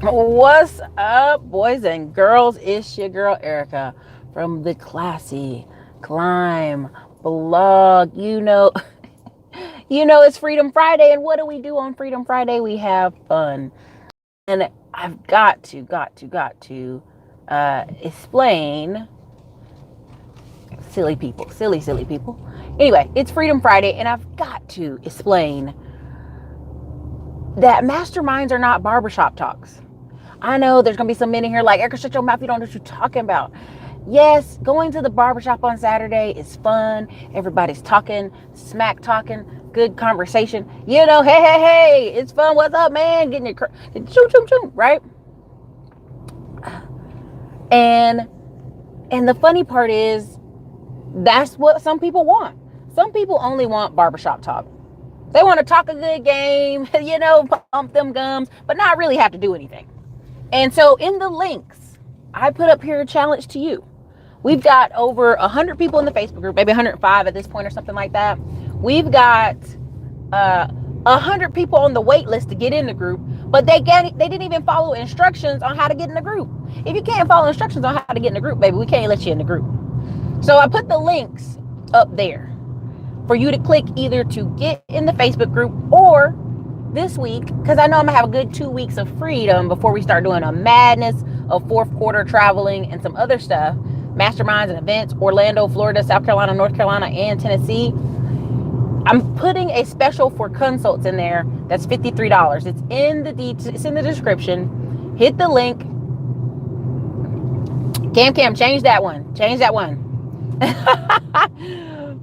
What's up, boys and girls? It's your girl Erica from the Classy Climb blog. It's Freedom Friday, and what do we do on Freedom Friday? We have fun. And I've got to explain silly people. Anyway, it's Freedom Friday, and I've got to explain that masterminds are not barbershop talks. I know there's going to be some men in here like, Erica, shut your mouth. You don't know what you're talking about. Yes, going to the barbershop on Saturday is fun. Everybody's talking, smack talking, good conversation. Hey, it's fun. What's up, man? Getting your choo, right? And the funny part is that's what some people want. Some people only want barbershop talk. They want to talk a good game, pump them gums, but not really have to do anything. And so in the links, I put up here a challenge to you. We've got over 100 people in the Facebook group, maybe 105 at this point or something like that. We've got 100 people on the wait list to get in the group, but they didn't even follow instructions on how to get in the group. If you can't follow instructions on how to get in the group, baby, we can't let you in the group. So I put the links up there for you to click either to get in the Facebook group or this week, because I know I'm gonna have a good 2 weeks of freedom before we start doing a madness of fourth quarter traveling and some other stuff, masterminds and events, Orlando, Florida, South Carolina, North Carolina, and Tennessee. I'm putting a special for consults in there that's $53. It's in the description. Hit the link. Cam, change that one.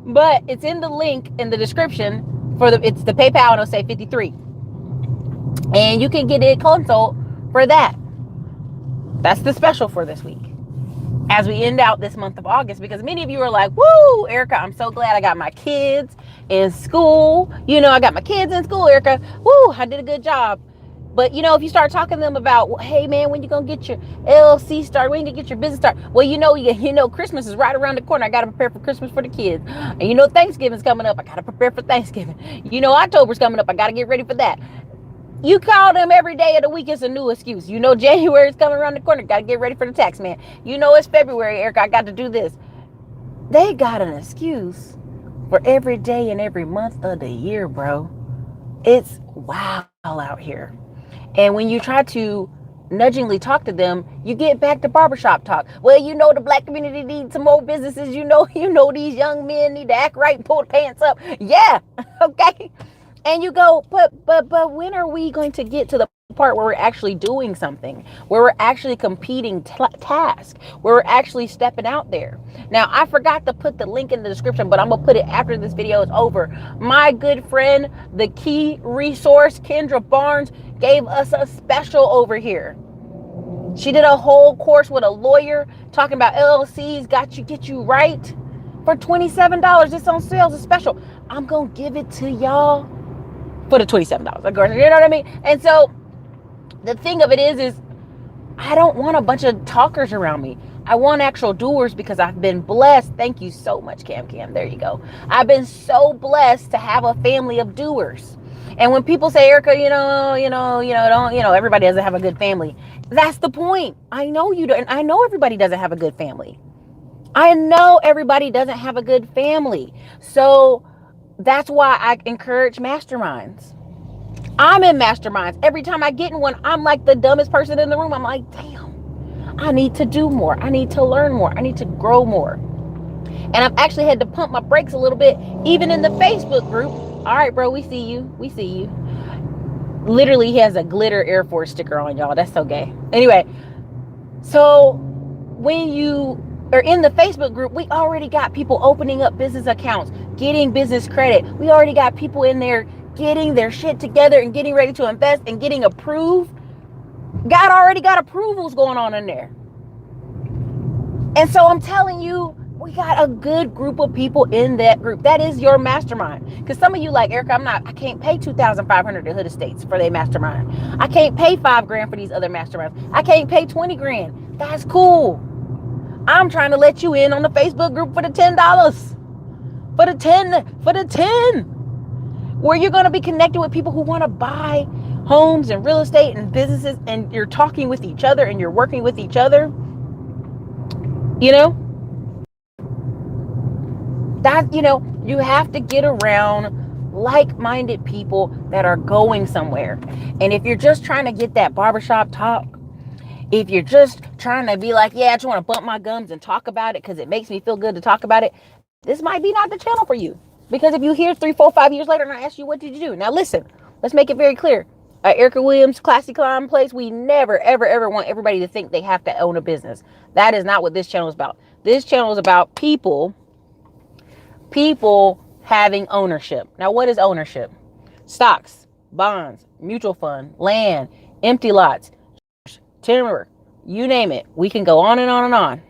But it's in the link in the description it's the PayPal, and it'll say 53. And you can get a consult for that. That's the special for this week. As we end out this month of August, because many of you are like, woo, Erica, I'm so glad I got my kids in school. I got my kids in school, Erica. Woo, I did a good job. But, if you start talking to them about, hey, man, when you going to get your LLC started? When you going to get your business started? Well, Christmas is right around the corner. I got to prepare for Christmas for the kids. And, Thanksgiving's coming up. I got to prepare for Thanksgiving. October's coming up. I got to get ready for that. You call them every day of the week. It's a new excuse. January's coming around the corner. Got to get ready for the tax man. It's February, Erica. I got to do this. They got an excuse for every day and every month of the year, bro. It's wild out here. And when you try to nudgingly talk to them, you get back to barbershop talk. Well, the black community needs some more businesses. These young men need to act right and pull the pants up. Yeah, okay. And you go, but when are we going to get to the part where we're actually doing something, where we're actually competing tasks, where we're actually stepping out there? Now, I forgot to put the link in the description, but I'm gonna put it after this video is over. My good friend, the key resource, Kendra Barnes, gave us a special over here. She did a whole course with a lawyer talking about LLCs, get you right for $27. It's on sale, it's special. I'm gonna give it to y'all for the $27. Of course, you know what I mean? And so the thing of it is I don't want a bunch of talkers around me. I want actual doers, because I've been blessed. Thank you so much, Cam. There you go. I've been so blessed to have a family of doers. And when people say, Erica, everybody doesn't have a good family. That's the point. I know you don't. I know everybody doesn't have a good family. So that's why I encourage masterminds. I'm in masterminds. Every time I get in one, I'm like the dumbest person in the room. I'm like, damn, I need to do more. I need to learn more. I need to grow more. And I've actually had to pump my brakes a little bit, even in the Facebook group. All right, bro, we see you. Literally, he has a glitter Air Force sticker on, y'all. That's so gay. Anyway, so when you are in the Facebook group, we already got people opening up business accounts, getting business credit. We already got people in there getting their shit together and getting ready to invest and getting approved. God already got approvals going on in there. And so I'm telling you, we got a good group of people in that group. That is your mastermind. Because some of you like, Erica, I can't pay $2,500 to Hood Estates for their mastermind. I can't pay $5,000 for these other masterminds. I can't pay $20,000. That's cool. I'm trying to let you in on the Facebook group for the $10. For the 10. Where you're going to be connected with people who want to buy homes and real estate and businesses, and you're talking with each other and you're working with each other, you know, that, you know, you have to get around like-minded people that are going somewhere. And if you're just trying to get that barbershop talk, if you're just trying to be like, yeah, I just want to bump my gums and talk about it because it makes me feel good to talk about it, this might be not the channel for you. Because if you hear 3, 4, 5 years later and I ask you, what did you do? Now listen, let's make it very clear. Erica Williams, Classy Climb Place, we never, ever, ever want everybody to think they have to own a business. That is not what this channel is about. This channel is about people having ownership. Now, what is ownership? Stocks, bonds, mutual fund, land, empty lots, timber, you name it. We can go on and on and on.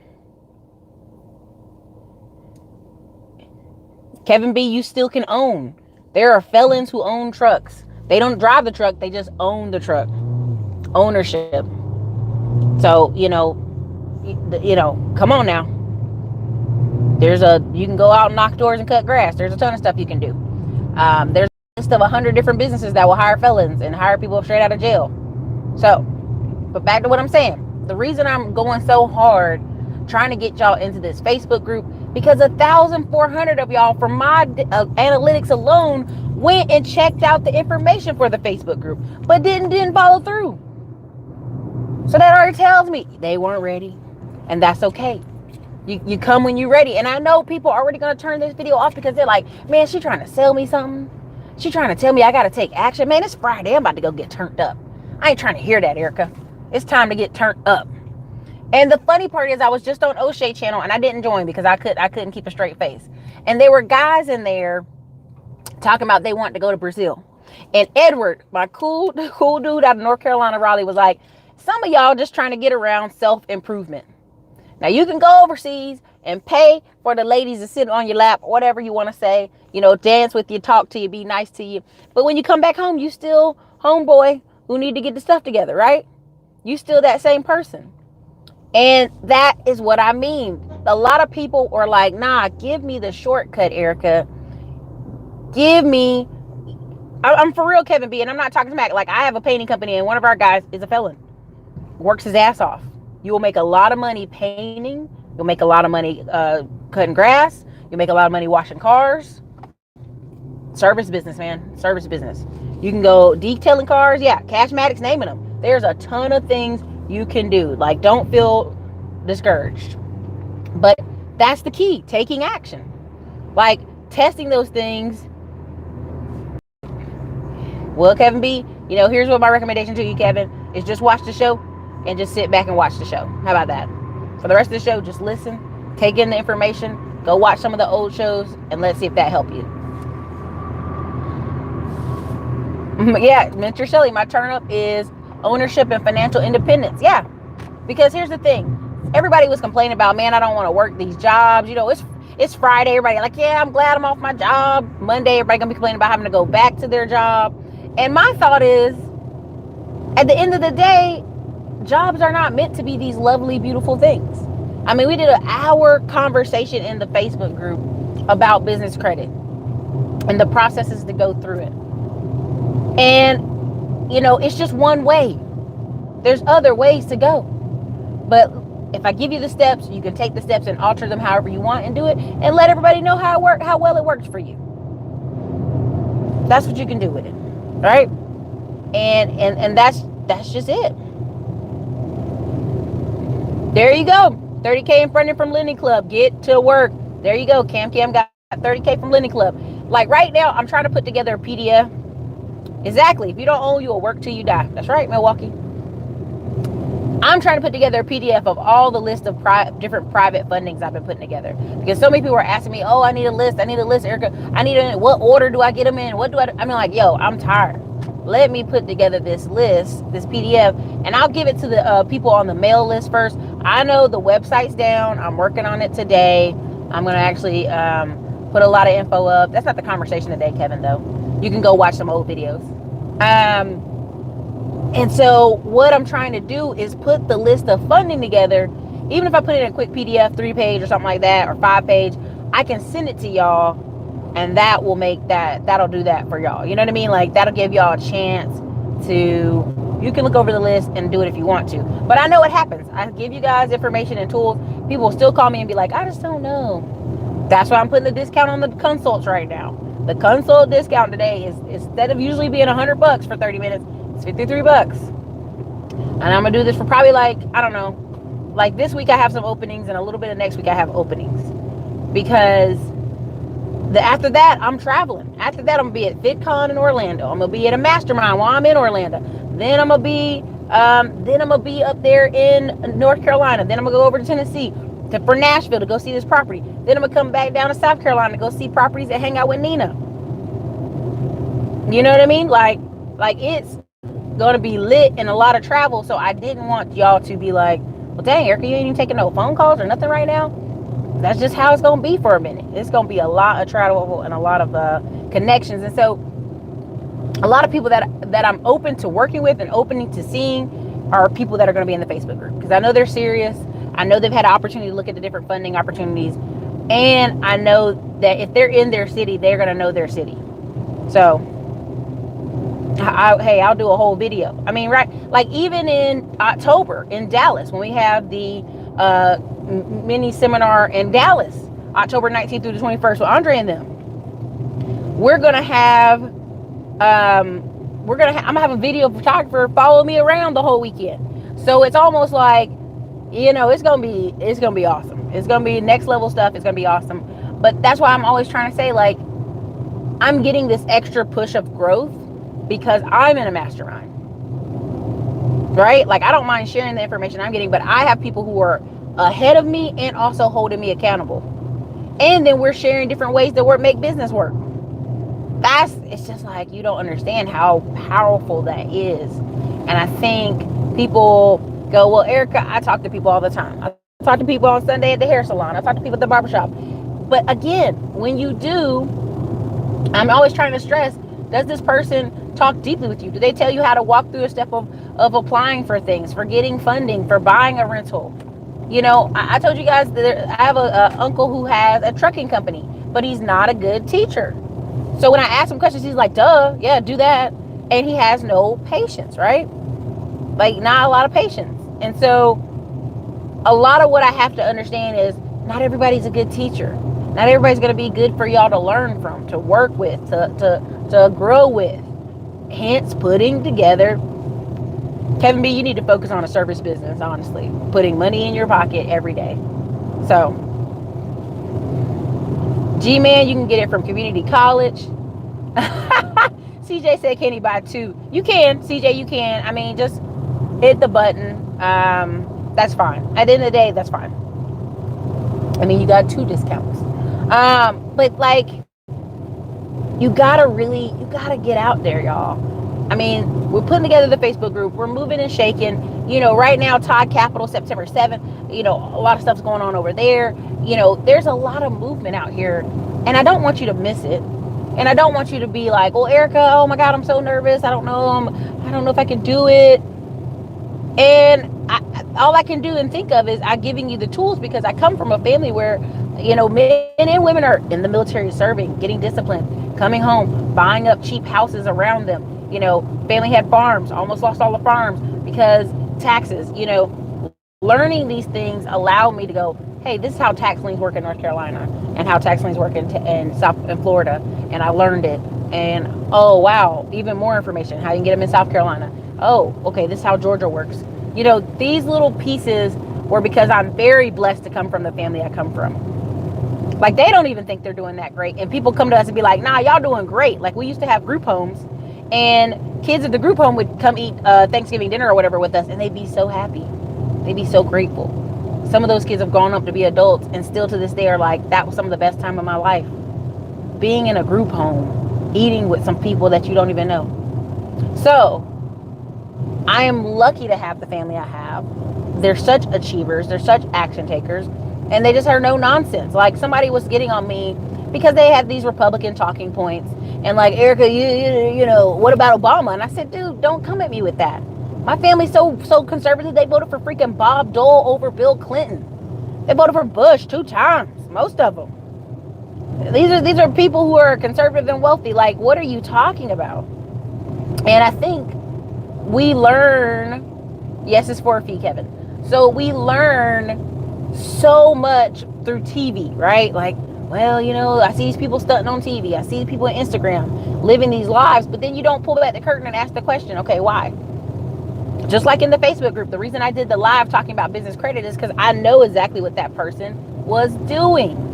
Kevin B, you still can own. There are felons who own trucks. They don't drive the truck, they just own the truck. Ownership. So, you know, come on now. You can go out and knock doors and cut grass. There's a ton of stuff you can do. There's a list of 100 different businesses that will hire felons and hire people straight out of jail. So, but back to what I'm saying. The reason I'm going so hard trying to get y'all into this Facebook group, because 1,400 of y'all from my analytics alone went and checked out the information for the Facebook group, but didn't follow through. So that already tells me they weren't ready, and that's okay. You come when you're ready. And I know people are already going to turn this video off because they're like, man, she trying to sell me something. She trying to tell me I got to take action. Man, it's Friday. I'm about to go get turned up. I ain't trying to hear that, Erica. It's time to get turned up. And the funny part is I was just on O'Shea channel and I didn't join because I couldn't keep a straight face. And there were guys in there talking about they wanted to go to Brazil. And Edward, my cool dude out of North Carolina, Raleigh, was like, some of y'all just trying to get around self-improvement. Now, you can go overseas and pay for the ladies to sit on your lap, whatever you want to say, you know, dance with you, talk to you, be nice to you. But when you come back home, you still homeboy who need to get the stuff together, right? You still that same person. And that is what I mean. A lot of people are like, nah, give me the shortcut, Erica. I'm for real, Kevin B. And I'm not talking smack. Like, I have a painting company and one of our guys is a felon. Works his ass off. You will make a lot of money painting. You'll make a lot of money cutting grass. You'll make a lot of money washing cars. Service business, man. Service business. You can go detailing cars. Yeah, Cashmatics, naming them. There's a ton of things you can do. Like, don't feel discouraged. But that's the key. Taking action. Like, testing those things. Well, Kevin B, you know, here's what my recommendation to you, Kevin, is just watch the show and just sit back and watch the show. How about that? For the rest of the show, just listen, take in the information, go watch some of the old shows, and let's see if that helped you. Yeah, Mentor Shelley, my turn up is ownership and financial independence. Yeah, because here's the thing. Everybody was complaining about, man, I don't want to work these jobs. You know, it's Friday. Everybody like, yeah, I'm glad I'm off my job. Monday, everybody going to be complaining about having to go back to their job. And my thought is, at the end of the day, jobs are not meant to be these lovely, beautiful things. I mean, we did an hour conversation in the Facebook group about business credit and the processes to go through it. And, you know, it's just one way. There's other ways to go. But if I give you the steps, you can take the steps and alter them however you want and do it and let everybody know how well it works for you. That's what you can do with it. Right? And that's just it. There you go. 30K in funding from Lending Club. Get to work. There you go. Cam got 30K from Lending Club. Like right now, I'm trying to put together a PDF. Exactly. If you don't own, you will work till you die. That's right, Milwaukee. I'm trying to put together a PDF of all the list of different private fundings I've been putting together. Because so many people are asking me, oh, I need a list, Erica. What order do I get them in? I'm like, yo, I'm tired. Let me put together this list, this PDF, and I'll give it to the people on the mail list first. I know the website's down. I'm working on it today. I'm going to actually put a lot of info up. That's not the conversation today, Kevin, though. You can go watch some old videos. And so what I'm trying to do is put the list of funding together. Even if I put it in a quick PDF, 3-page or something like that, or 5-page, I can send it to y'all, and that'll do that for y'all. You know what I mean? Like, that'll give y'all a chance you can look over the list and do it if you want to. But I know it happens. I give you guys information and tools. People will still call me and be like, I just don't know. That's why I'm putting the discount on the consults right now. The consult discount today is, instead of usually being $100 for 30 minutes, it's $53. And I'm gonna do this for probably like, I don't know, like this week I have some openings, and a little bit of next week I have openings, because after that I'm traveling. After that I'm gonna be at VidCon in Orlando. I'm gonna be at a mastermind while I'm in Orlando. Then I'm gonna be up there in North Carolina. Then I'm gonna go over to Tennessee for Nashville to go see this property. Then I'm gonna come back down to South Carolina to go see properties and hang out with Nina. You know what I mean? Like it's gonna be lit and a lot of travel. So I didn't want y'all to be like, well, dang, Erica, you ain't even taking no phone calls or nothing right now. That's just how it's gonna be for a minute. It's gonna be a lot of travel and a lot of connections. And so a lot of people that I'm open to working with and opening to seeing are people that are going to be in the Facebook group, because I know they're serious. I know they've had an opportunity to look at the different funding opportunities, and I know that if they're in their city, they're going to know their city. So I'll do a whole video. I mean, right, like even in October in Dallas, when we have the mini seminar in Dallas, October 19th through the 21st with Andre and them, I'm gonna have a video photographer follow me around the whole weekend. So it's almost like, you know, it's gonna be awesome. It's gonna be next level stuff. It's gonna be awesome. But that's why I'm always trying to say, like, I'm getting this extra push of growth because I'm in a mastermind, right? Like, I don't mind sharing the information I'm getting, but I have people who are ahead of me and also holding me accountable. And then we're sharing different ways to make business work. It's just like, you don't understand how powerful that is. And I think people go, well, Erica, I talk to people all the time. I talk to people on Sunday at the hair salon. I talk to people at the barbershop. But again, when you do, I'm always trying to stress, does this person talk deeply with you? Do they tell you how to walk through a step of applying for things, for getting funding, for buying a rental? You know, I told you guys that I have a uncle who has a trucking company, but he's not a good teacher. So when I ask him questions, he's like, duh, yeah, do that. And he has no patience, right? Like, not a lot of patience. And so a lot of what I have to understand is not everybody's a good teacher. Not everybody's going to be good for y'all to learn from, to work with, to grow with. Hence, putting together. Kevin B, you need to focus on a service business, honestly. Putting money in your pocket every day. So, G-Man, you can get it from community college. CJ said, can he buy two? You can, CJ, you can. I mean, just hit the button. That's fine. At the end of the day, that's fine. I mean, you got 2 discounts. But like, you gotta get out there, y'all. I mean, we're putting together the Facebook group. We're moving and shaking. You know, right now, Todd Capital, September 7th, you know, a lot of stuff's going on over there. You know, there's a lot of movement out here, and I don't want you to miss it. And I don't want you to be like, well, Erica, oh my God, I'm so nervous. I don't know if I can do it. And all I can do and think of is I'm giving you the tools, because I come from a family where, you know, men and women are in the military serving, getting disciplined, coming home, buying up cheap houses around them. You know, family had farms, almost lost all the farms because taxes. You know, learning these things allow me to go, hey, this is how tax liens work in North Carolina and how tax liens work in Florida. And I learned it. And, oh, wow, even more information, how you can get them in South Carolina. Oh, okay, this is how Georgia works. You know, these little pieces were because I'm very blessed to come from the family I come from. Like, they don't even think they're doing that great. And people come to us and be like, nah, y'all doing great. Like, we used to have group homes, and kids at the group home would come eat Thanksgiving dinner or whatever with us, and they'd be so happy. They'd be so grateful. Some of those kids have grown up to be adults and still to this day are like, that was some of the best time of my life. Being in a group home, eating with some people that you don't even know. So, I am lucky to have the family I have. They're such achievers. They're such action takers. And they just are no nonsense. Like, somebody was getting on me because they had these Republican talking points. And like, Erica, you know, what about Obama? And I said, dude, don't come at me with that. My family's so conservative, they voted for freaking Bob Dole over Bill Clinton. They voted for Bush 2 times, most of them. These are people who are conservative and wealthy. Like, what are you talking about? And I think we learn, yes, it's for a fee, Kevin. So we learn so much through TV, right? Like, well, you know, I see these people stunting on TV. I see people on Instagram living these lives, but then you don't pull back the curtain and ask the question, okay, why? Just like in the Facebook group, the reason I did the live talking about business credit is because I know exactly what that person was doing.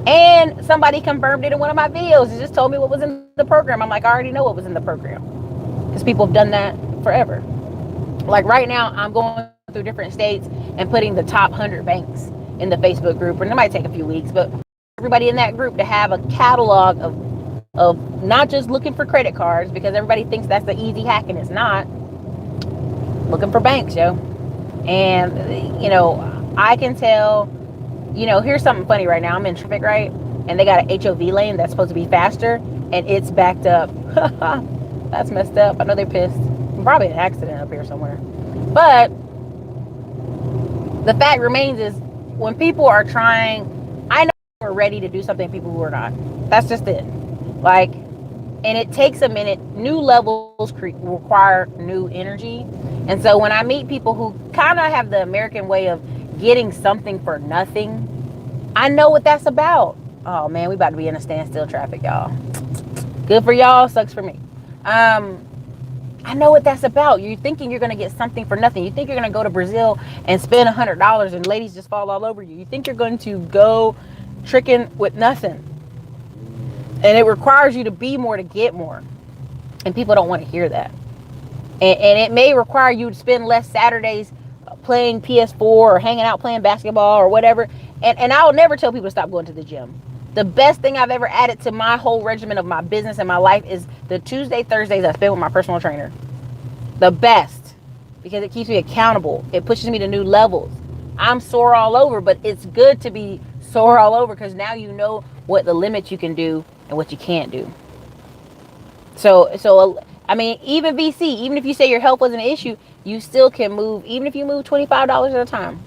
And somebody confirmed it in one of my videos. It just told me what was in the program. I'm like, I already know what was in the program. Because people have done that forever. Like right now, I'm going through different states and putting the top 100 banks in the Facebook group. And it might take a few weeks, but everybody in that group to have a catalog of not just looking for credit cards, because everybody thinks that's the easy hack, and it's not. Looking for banks, yo. And, you know, I can tell, you know, here's something funny right now. I'm in traffic, right? And they got an HOV lane that's supposed to be faster, and it's backed up. That's messed up. I know they're pissed. Probably an accident up here somewhere. But the fact remains is when people are trying, I know we're ready to do something, people who are not. That's just it. Like, and it takes a minute. New levels require new energy. And so when I meet people who kind of have the American way of getting something for nothing, I know what that's about. Oh man, we about to be in a standstill traffic, y'all. Good for y'all, sucks for me. I know what that's about. You're thinking you're going to get something for nothing. You think you're going to go to Brazil and spend $100 and ladies just fall all over you. You think you're going to go tricking with nothing. And it requires you to be more to get more. And people don't want to hear that. And it may require you to spend less Saturdays playing PS4 or hanging out playing basketball or whatever. And I'll never tell people to stop going to the gym. The best thing I've ever added to my whole regimen of my business and my life is the Tuesday, Thursdays I spend with my personal trainer. The best. Because it keeps me accountable. It pushes me to new levels. I'm sore all over, but it's good to be sore all over because now you know what the limits you can do and what you can't do. So I mean, even VC, even if you say your health was an issue, you still can move, even if you move $25 at a time,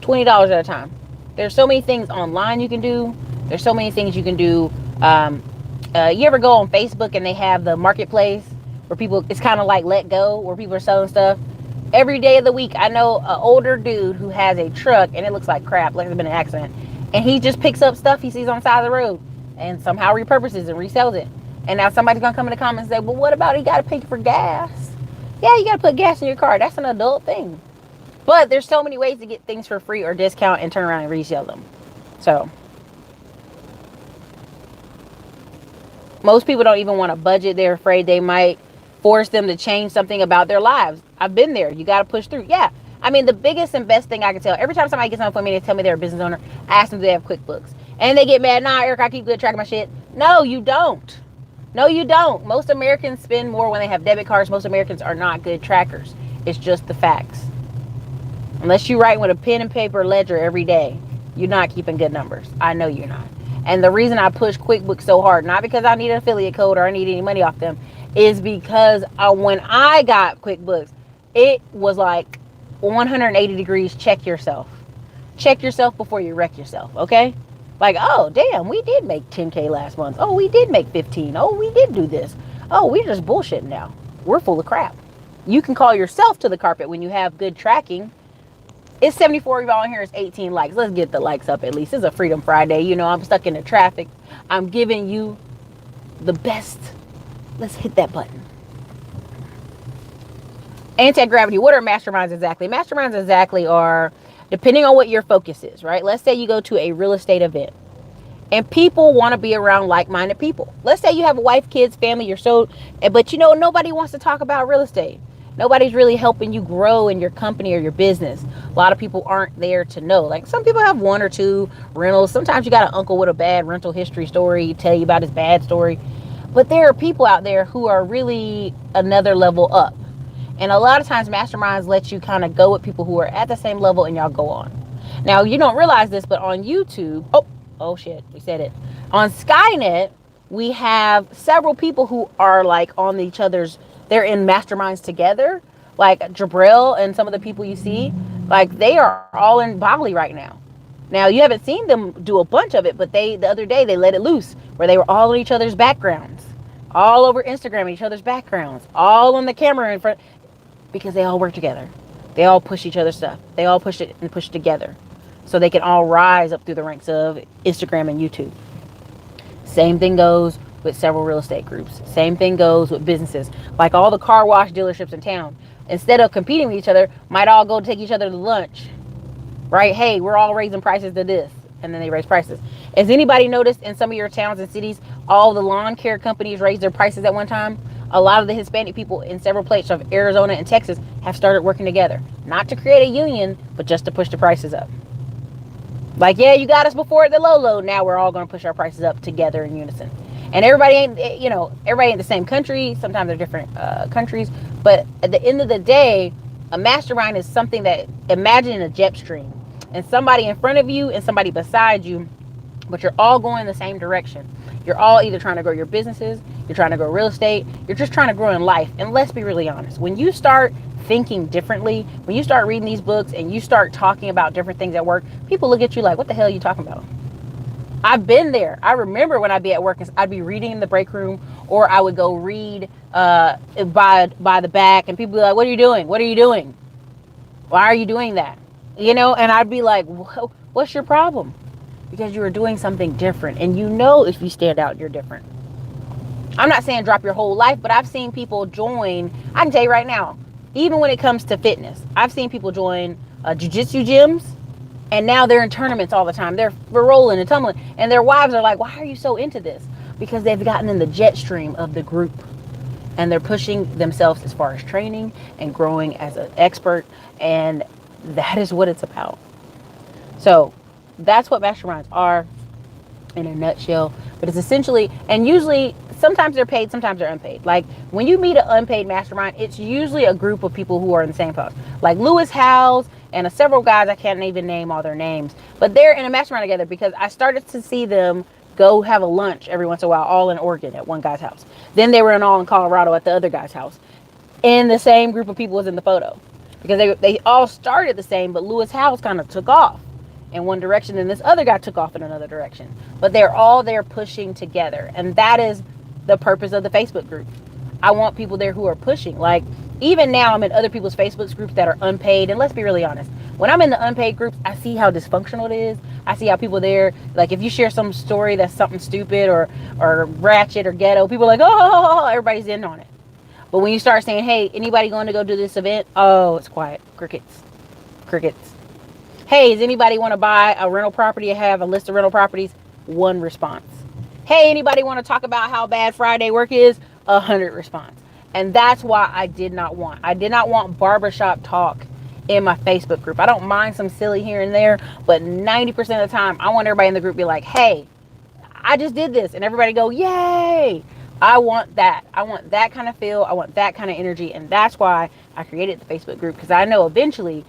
$20 at a time. There's so many things online you can do. There's so many things you can do. You ever go on Facebook and they have the marketplace where people, it's kind of like Let Go, where people are selling stuff. Every day of the week, I know an older dude who has a truck and it looks like crap, like there's been an accident. And he just picks up stuff he sees on the side of the road and somehow repurposes and resells it. And now somebody's going to come in the comments and say, well, what about he got to pay for gas? Yeah, you got to put gas in your car. That's an adult thing. But there's so many ways to get things for free or discount and turn around and resell them. So most people don't even want to budget. They're afraid they might force them to change something about their lives. I've been there. You got to push through. Yeah. I mean, the biggest and best thing I can tell, every time somebody gets on the phone with me and they tell me they're a business owner, I ask them if they have QuickBooks. And they get mad. Nah, Eric, I keep good track of my shit. No, you don't. No, you don't. Most Americans spend more when they have debit cards. Most Americans are not good trackers. It's just the facts. Unless you write with a pen and paper ledger every day, you're not keeping good numbers. I know you're not. And the reason I push QuickBooks so hard, not because I need an affiliate code or I need any money off them, is because when I got QuickBooks, it was like 180 degrees. Check yourself. Check yourself before you wreck yourself, okay? Like, oh, damn, we did make 10K last month. Oh, we did make 15. Oh, we did do this. Oh, we're just bullshitting now. We're full of crap. You can call yourself to the carpet when you have good tracking. It's 74 of y'all in here. It's 18 likes. Let's get the likes up at least. It's a Freedom Friday. You know, I'm stuck in the traffic. I'm giving you the best. Let's hit that button. Anti-gravity. What are masterminds exactly? Masterminds exactly are, depending on what your focus is, right? Let's say you go to a real estate event and people want to be around like-minded people. Let's say you have a wife, kids, family, but you know, nobody wants to talk about real estate. Nobody's really helping you grow in your company or your business. A lot of people aren't there to know. Like some people have one or two rentals. Sometimes you got an uncle with a bad rental history story, tell you about his bad story. But there are people out there who are really another level up. And a lot of times masterminds let you kind of go with people who are at the same level and y'all go on. Now, you don't realize this, but on YouTube, oh shit, we said it. On Skynet, we have several people who are like on each other's, they're in masterminds together. Like Jabril and some of the people you see, like they are all in Bali right now. Now, you haven't seen them do a bunch of it, but the other day they let it loose where they were all in each other's backgrounds, all over Instagram, each other's backgrounds, all on the camera in front. Because they all work together. They all push each other's stuff. They all push it and push together. So they can all rise up through the ranks of Instagram and YouTube. Same thing goes with several real estate groups. Same thing goes with businesses. Like all the car wash dealerships in town. Instead of competing with each other, might all go take each other to lunch. Right? Hey, we're all raising prices to this. And then they raise prices. Has anybody noticed in some of your towns and cities, all the lawn care companies raised their prices at one time? A lot of the Hispanic people in several places of Arizona and Texas have started working together. Not to create a union, but just to push the prices up. Like, yeah, you got us before at the low. Now we're all going to push our prices up together in unison. And everybody ain't the same country. Sometimes they're different countries. But at the end of the day, a mastermind is something that, imagine a jet stream. And somebody in front of you and somebody beside you, but you're all going the same direction. You're all either trying to grow your businesses, you're trying to grow real estate, you're just trying to grow in life. And let's be really honest. When you start thinking differently, when you start reading these books and you start talking about different things at work, people look at you like, what the hell are you talking about? I've been there. I remember when I'd be at work, I'd be reading in the break room, or I would go read by the back, and people be like, what are you doing? What are you doing? Why are you doing that? And I'd be like, what's your problem? Because you are doing something different. And if you stand out, you're different. I'm not saying drop your whole life, but I've seen people join. I can tell you right now, even when it comes to fitness, I've seen people join jiu-jitsu gyms. And now they're in tournaments all the time. They're rolling and tumbling. And their wives are like, why are you so into this? Because they've gotten in the jet stream of the group. And they're pushing themselves as far as training and growing as an expert. And that is what it's about. So that's what masterminds are in a nutshell. But it's essentially, and usually, sometimes they're paid, sometimes they're unpaid. Like when you meet an unpaid mastermind, it's usually a group of people who are in the same post. Like Lewis Howes and several guys, I can't even name all their names. But they're in a mastermind together because I started to see them go have a lunch every once in a while, all in Oregon at one guy's house. Then they were all in Colorado at the other guy's house. And the same group of people was in the photo. Because they all started the same, but Lewis Howes kind of took off in one direction and this other guy took off in another direction. But they're all there pushing together. And that is the purpose of the Facebook group. I want people there who are pushing. Like, even now I'm in other people's Facebook groups that are unpaid. And let's be really honest. When I'm in the unpaid groups, I see how dysfunctional it is. I see how people there, like if you share some story that's something stupid or ratchet or ghetto, people are like, oh, everybody's in on it. But when you start saying, hey, anybody going to go do this event? Oh, it's quiet. Crickets. Hey, does anybody want to buy a rental property? I have a list of rental properties. One response. Hey, anybody want to talk about how bad Friday work is? 100 response. And that's why I did not want barbershop talk in my Facebook group. I don't mind some silly here and there, but 90% of the time, I want everybody in the group to be like, hey, I just did this. And everybody go, yay. I want that. I want that kind of feel. I want that kind of energy. And that's why I created the Facebook group. Because I know eventually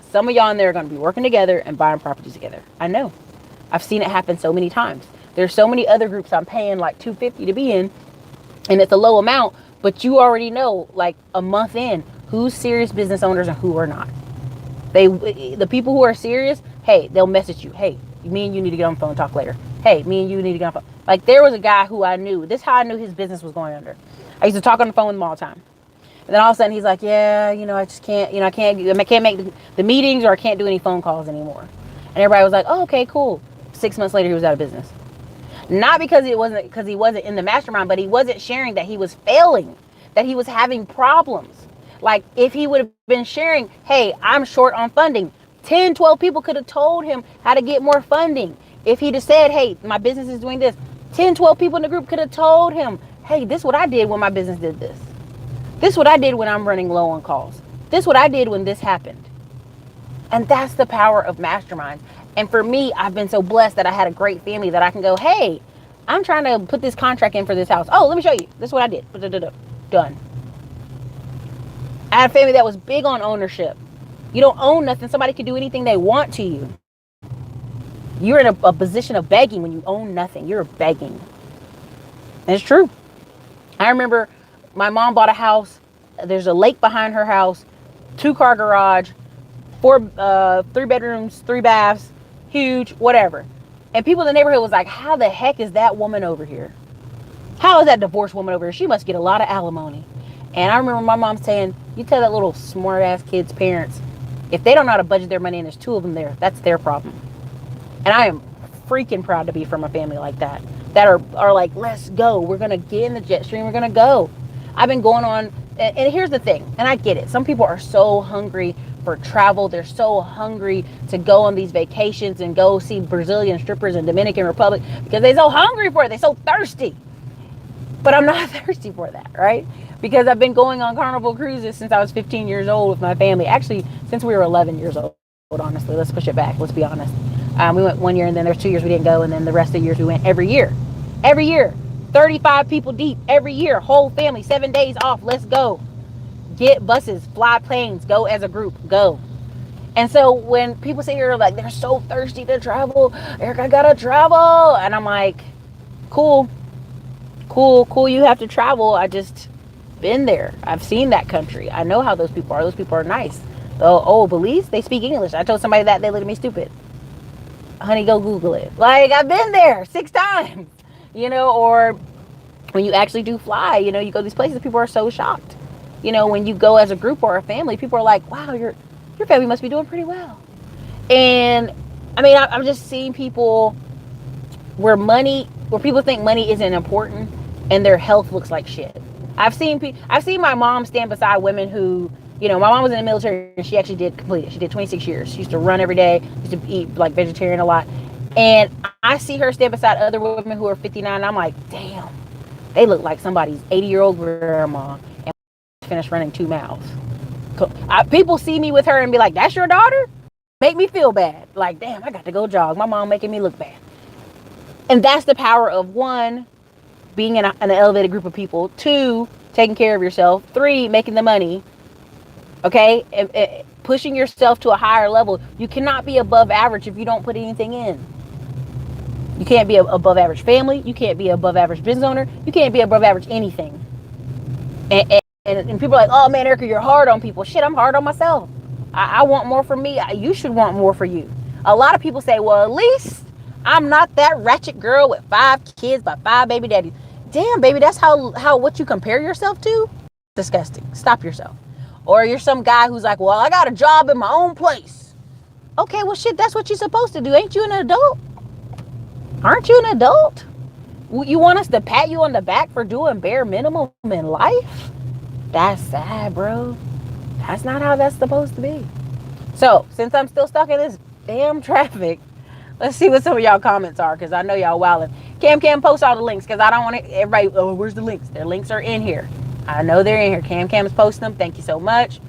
some of y'all in there are going to be working together and buying properties together. I know. I've seen it happen so many times. There's so many other groups I'm paying like $250 to be in. And it's a low amount. But you already know, like a month in, who's serious business owners and who are not. The people who are serious, hey, they'll message you. Hey, me and you need to get on the phone and talk later. Hey, me and you need to get on the phone. Like there was a guy who I knew. This is how I knew his business was going under. I used to talk on the phone with him all the time. And then all of a sudden he's like, yeah, I just can't, I can't make the meetings or I can't do any phone calls anymore. And everybody was like, oh, okay, cool. 6 months later, he was out of business. Not because he wasn't in the mastermind, but he wasn't sharing that he was failing, that he was having problems. Like if he would have been sharing, hey, I'm short on funding, 10, 12 people could have told him how to get more funding. If he'd have said, hey, my business is doing this, 10, 12 people in the group could have told him, hey, this is what I did when my business did this. This is what I did when I'm running low on calls. This is what I did when this happened. And that's the power of masterminds. And for me, I've been so blessed that I had a great family that I can go, hey, I'm trying to put this contract in for this house. Oh, let me show you. This is what I did. Done. I had a family that was big on ownership. You don't own nothing. Somebody can do anything they want to you. You're in a position of begging when you own nothing. You're begging. And it's true. I remember my mom bought a house. There's a lake behind her house, 2-car garage, 3 bedrooms, 3 baths, huge, whatever. And people in the neighborhood was like, how the heck is that woman over here? How is that divorced woman over here? She must get a lot of alimony. And I remember my mom saying, you tell that little smart ass kid's parents, if they don't know how to budget their money and there's two of them there, that's their problem. And I am freaking proud to be from a family like that. That are like, let's go. We're going to get in the jet stream. We're going to go. I've been going on. And here's the thing. And I get it. Some people are so hungry for travel. They're so hungry to go on these vacations and go see Brazilian strippers in Dominican Republic because they're so hungry for it. They're so thirsty. But I'm not thirsty for that, right? Because I've been going on Carnival cruises since I was 15 years old with my family. Actually, since we were 11 years old, honestly. Let's push it back. Let's be honest. We went 1 year, and then there's 2 years we didn't go, and then the rest of the years we went every year. Every year. 35 people deep every year. Whole family, 7 days off. Let's go. Get buses, fly planes, go as a group, go. And so when people say you're like, they're so thirsty to travel, Eric, I gotta travel. And I'm like, cool, you have to travel. I just been there. I've seen that country. I know how those people are. Those people are nice. Oh, Belize, they speak English. I told somebody that, they looked at me stupid. Honey, go Google it. Like, I've been there 6 times, or when you actually do fly, you go to these places, people are so shocked. When you go as a group or a family, people are like, wow, your family must be doing pretty well. And I mean, I'm just seeing people where people think money isn't important and their health looks like shit. I've seen my mom stand beside women who, my mom was in the military and she actually did complete it. She did 26 years. She used to run every day, used to eat like vegetarian a lot. And I see her stand beside other women who are 59 and I'm like, damn, they look like somebody's 80-year-old grandma and finished running 2 miles. People see me with her and be like, that's your daughter? Make me feel bad. Like, damn, I got to go jog. My mom making me look bad. And that's the power of 1, being in an elevated group of people. 2, taking care of yourself. 3, making the money. Okay? And pushing yourself to a higher level. You cannot be above average if you don't put anything in. You can't be above average family. You can't be above average business owner. You can't be above average anything. And people are like, oh man, Erica, you're hard on people. Shit, I'm hard on myself. I want more for me. You should want more for you. A lot of people say, well, at least I'm not that ratchet girl with 5 kids by 5 baby daddies. Damn, baby, that's how what you compare yourself to? Disgusting. Stop yourself. Or you're some guy who's like, well, I got a job in my own place. Okay, well, shit, that's what you're supposed to do. Ain't you an adult? Aren't you an adult? You want us to pat you on the back for doing bare minimum in life? That's sad, bro. That's not how that's supposed to be. So, since I'm still stuck in this damn traffic, let's see what some of y'all comments are, because I know y'all wildin'. Cam, post all the links, because I don't want everybody, oh, where's the links? Their links are in here. I know they're in here. Cam is posting them. Thank you so much.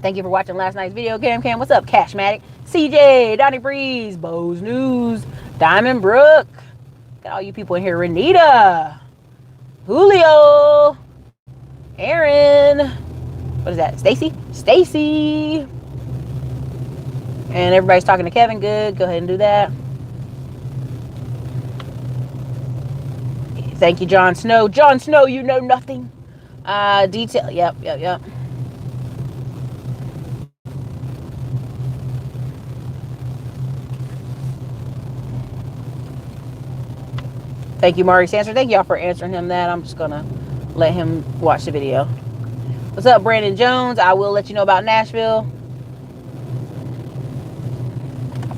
Thank you for watching last night's video. Cam, what's up? Cashmatic, CJ, Donnie Breeze, Bo's News, Diamond Brook. Got all you people in here. Renita, Julio, Aaron, what is that? Stacy. And everybody's talking to Kevin. Good. Go ahead and do that. Thank you, Jon Snow. Jon Snow, you know nothing. Detail. Yep. Thank you, Maurice Answer. Thank y'all for answering him that. I'm just going to let him watch the video. What's up, Brandon Jones? I will let you know about Nashville.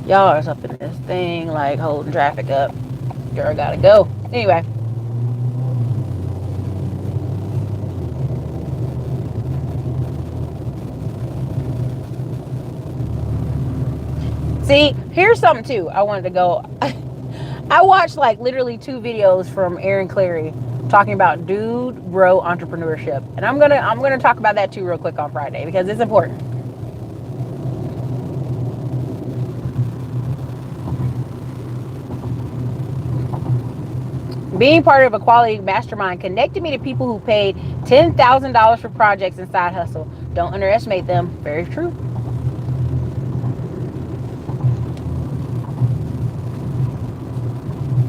Y'all are up in this thing, like holding traffic up. Girl, gotta go. Anyway. See, here's something too. I wanted to go. I watched like literally 2 videos from Aaron Clary talking about dude bro entrepreneurship, and I'm gonna talk about that too real quick on Friday because it's important. Being part of a quality mastermind connected me to people who paid $10,000 for projects and side hustle. Don't underestimate them. Very true.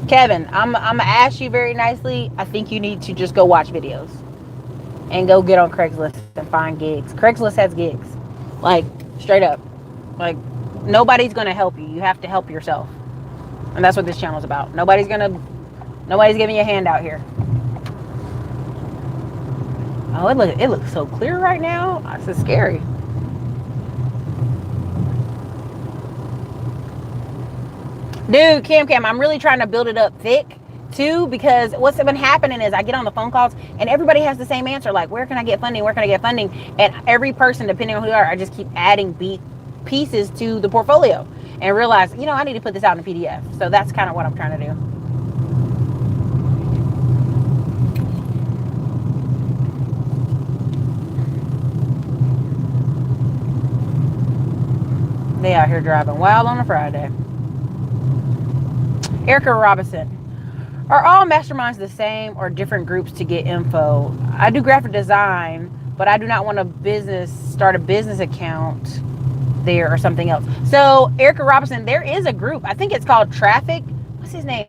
Kevin, I'm gonna ask you very nicely. I think you need to just go watch videos and go get on Craigslist and find gigs. Craigslist has gigs, like straight up. Like nobody's gonna help you. You have to help yourself, and that's what this channel is about. Nobody's giving you a handout here. Oh, it looks so clear right now. This is scary. Dude, Cam, I'm really trying to build it up thick too, because what's been happening is I get on the phone calls and everybody has the same answer, like, where can I get funding? Where can I get funding? And every person, depending on who they are, I just keep adding pieces to the portfolio and realize, I need to put this out in a PDF. So that's kind of what I'm trying to do. They out here driving wild on a Friday. Erica Robinson. Are all masterminds the same or different groups to get info? I do graphic design, but I do not want start a business account there or something else. So Erica Robinson, there is a group. I think it's called Traffic. What's his name?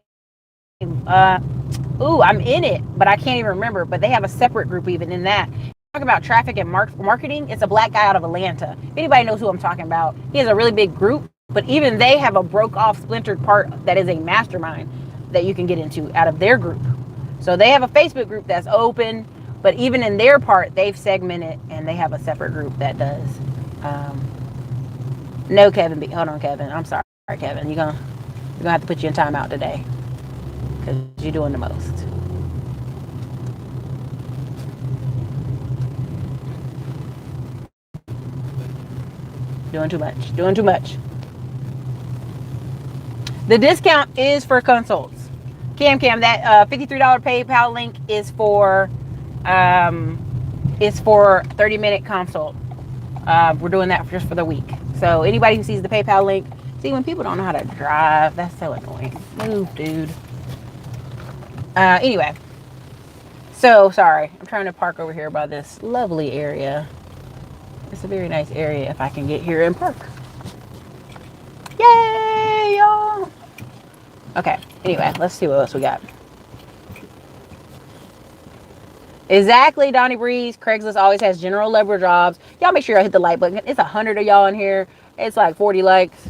I'm in it, but I can't even remember. But they have a separate group even in that. Talk about traffic and marketing. It's a black guy out of Atlanta. If anybody knows who I'm talking about, he has a really big group, but even they have a broke off splintered part that is a mastermind that you can get into out of their group. So they have a Facebook group that's open, but even in their part, they've segmented and they have a separate group that does. No, Kevin. Hold on, Kevin. I'm sorry, Kevin. You're gonna have to put you in timeout today because you're doing the most. Doing too much. The discount is for consults. Cam, that $53 PayPal link is for 30-minute consult. We're doing that just for the week. So anybody who sees the PayPal link, see, when people don't know how to drive, that's so annoying. Move, dude. Anyway, so sorry. I'm trying to park over here by this lovely area. It's a very nice area if I can get here and park. Yay, y'all. Okay, anyway, let's see what else we got. Exactly, Donnie Breeze. Craigslist always has general level jobs. Y'all make sure y'all hit the like button. It's 100 of y'all in here. It's like 40 likes.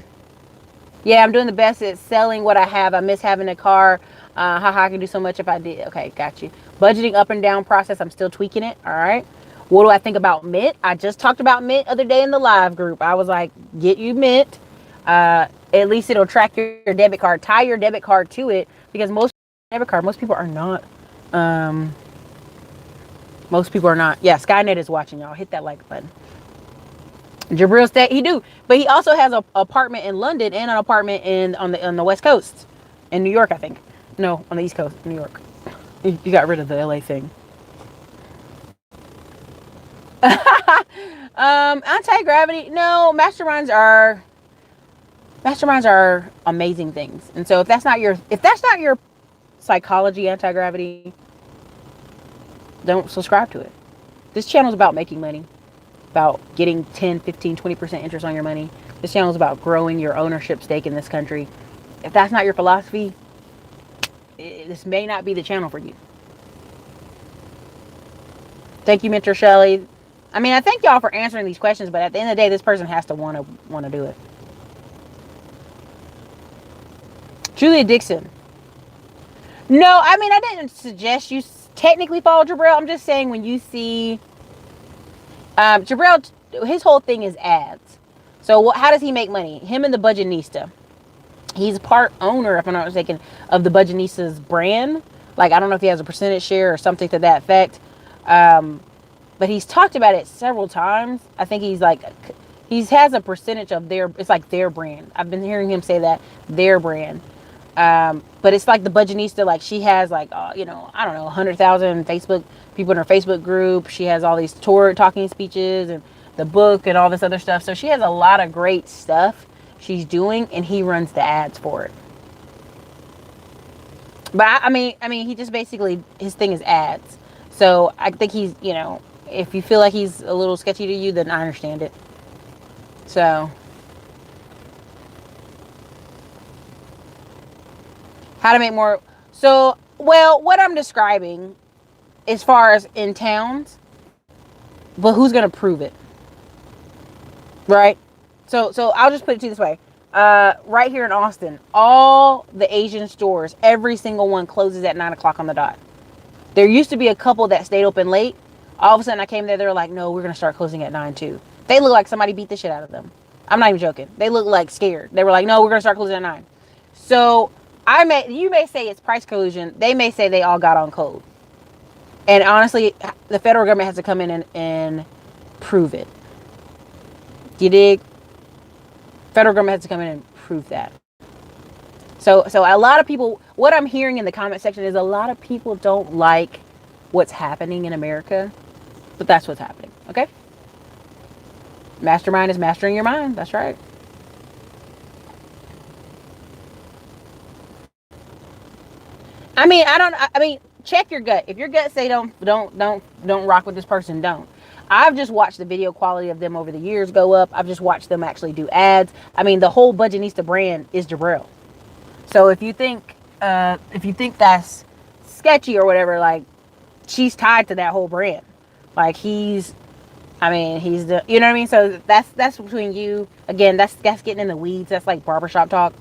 Yeah, I'm doing the best at selling what I have. I miss having a car. I can do so much if I did. Okay, got you. Budgeting up and down process. I'm still tweaking it. All right. What do I think about Mint? I just talked about Mint other day in the live group. I was like, get you Mint. At least it'll track your debit card. Tie your debit card to it, because most people are not. Most people are not. Yeah, Skynet is watching, y'all. Hit that like button. Jabril said he do, but he also has an apartment in London and an apartment on the West Coast, in New York, I think. No, on the East Coast, New York. You got rid of the LA thing. Anti-gravity. No, masterminds are amazing things. And so if that's not your psychology, anti-gravity, don't subscribe to it. This channel is about making money, about getting 10, 15, 20% interest on your money. This channel is about growing your ownership stake in this country. If that's not your philosophy, this may not be the channel for you. Thank you, Mentor Shelley. I mean, I thank y'all for answering these questions, but at the end of the day, this person has to want to do it. Julia Dixon. No, I mean, I didn't suggest you technically follow Jabril. I'm just saying, when you see Jabril, his whole thing is ads. So how does he make money? Him and the Budgetnista. He's part owner, if I'm not mistaken, of the Budgetnista's brand. Like, I don't know if he has a percentage share or something to that effect. But he's talked about it several times. I think he has a percentage of it's like their brand. I've been hearing him say that, their brand. But it's like the Budgetnista, like she has like, I don't know, 100,000 Facebook people in her Facebook group. She has all these tour talking speeches and the book and all this other stuff. So she has a lot of great stuff she's doing, and he runs the ads for it. But I mean, he just basically, his thing is ads. So I think he's, if you feel like he's a little sketchy to you, then I understand it. So, how to make more. So, well, what I'm describing as far as in towns, but who's going to prove it? Right? So I'll just put it to you this way. Right here in Austin, all the Asian stores, every single one closes at 9 o'clock on the dot. There used to be a couple that stayed open late, All of a sudden I came there, they were like, no, we're going to start closing at 9 too. They look like somebody beat the shit out of them. I'm not even joking. They look like scared. They were like, no, we're going to start closing at 9. So you may say it's price collusion. They may say they all got on code. And honestly, the federal government has to come in and prove it. You dig? Federal government has to come in and prove that. So a lot of people, what I'm hearing in the comment section is a lot of people don't like what's happening in America, but that's what's happening. Okay? Mastermind is mastering your mind. That's right. I mean, check your gut. If your gut say don't rock with this person, don't. I've just watched the video quality of them over the years go up. I've just watched them actually do ads. I mean, the whole Budgetnista brand is Jabril. So if you think that's sketchy or whatever, like, she's tied to that whole brand. Like, he's the, you know what I mean? So that's between you. Again, that's getting in the weeds. That's like barbershop talk.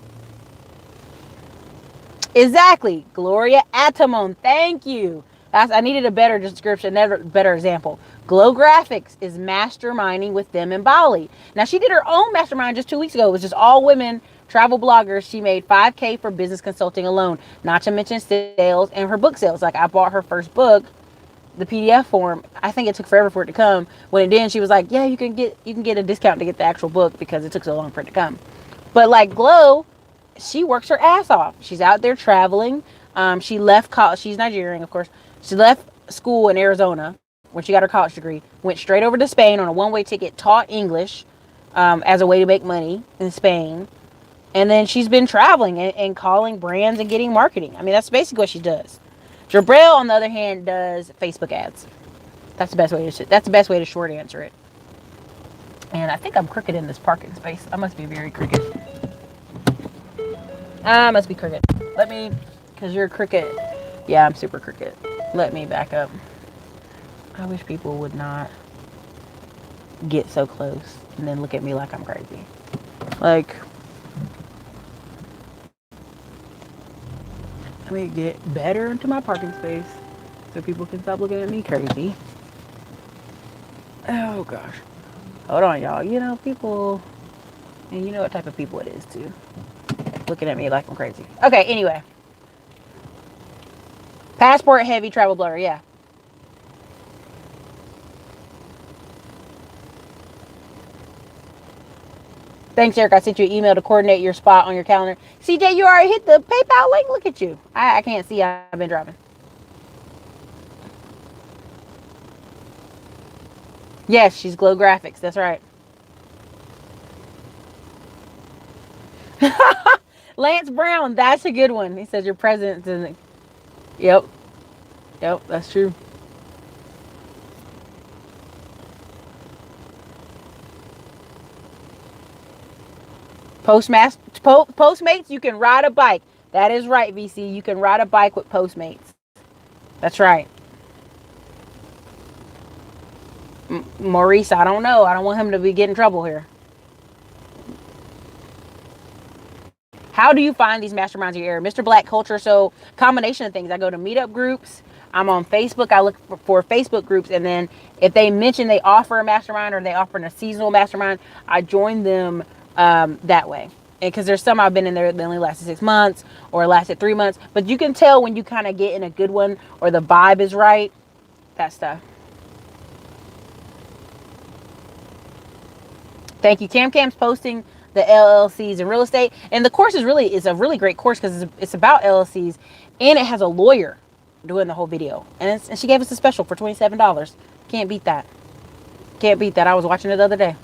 Exactly. Gloria Atamon. Thank you. I needed a better description, better example. Glow Graphics is masterminding with them in Bali. Now, she did her own mastermind just 2 weeks ago. It was just all women travel bloggers. She made $5,000 for business consulting alone, not to mention sales and her book sales. Like, I bought her first book, the PDF form. I think it took forever for it to come. When it did, she was like, yeah, you can get a discount to get the actual book because it took so long for it to come. But like Glow, she works her ass off. She's out there traveling. She left college. She's Nigerian, of course. She left school in Arizona when she got her college degree, went straight over to Spain on a one-way ticket, taught English as a way to make money in Spain. And then she's been traveling and calling brands and getting marketing. I mean, that's basically what she does. Jabril, on the other hand, does Facebook ads. That's the best way to short answer it. And I think I'm crooked in this parking space. I must be very crooked. I must be crooked. Because you're crooked. Yeah, I'm super crooked. Let me back up. I wish people would not get so close and then look at me like I'm crazy. Like, let me get better into my parking space so people can stop looking at me crazy. Oh gosh. Hold on, y'all. You know, people, and you know what type of people it is too. Looking at me like I'm crazy. Okay, anyway. Passport heavy travel blogger, yeah. Thanks, Eric. I sent you an email to coordinate your spot on your calendar. CJ, you already hit the PayPal link? Look at you. I can't see. I've been driving. Yes, she's Glow Graphics. That's right. Lance Brown. That's a good one. He says your presence isn't. Yep. Yep, that's true. Postmates, you can ride a bike. That is right, VC. You can ride a bike with Postmates. That's right. Maurice, I don't know. I don't want him to be getting in trouble here. How do you find these masterminds in your area? Mr. Black Culture. So, combination of things. I go to meetup groups. I'm on Facebook. I look for Facebook groups. And then if they mention they offer a mastermind or they offer a seasonal mastermind, I join them that way. And because there's some I've been in there that only lasted 6 months or lasted 3 months. But you can tell when you kind of get in a good one or the vibe is right. That stuff. Thank you. Cam's posting the LLCs in real estate. And the course is a really great course because it's about LLCs. And it has a lawyer doing the whole video. And she gave us a special for $27. Can't beat that. Can't beat that. I was watching it the other day.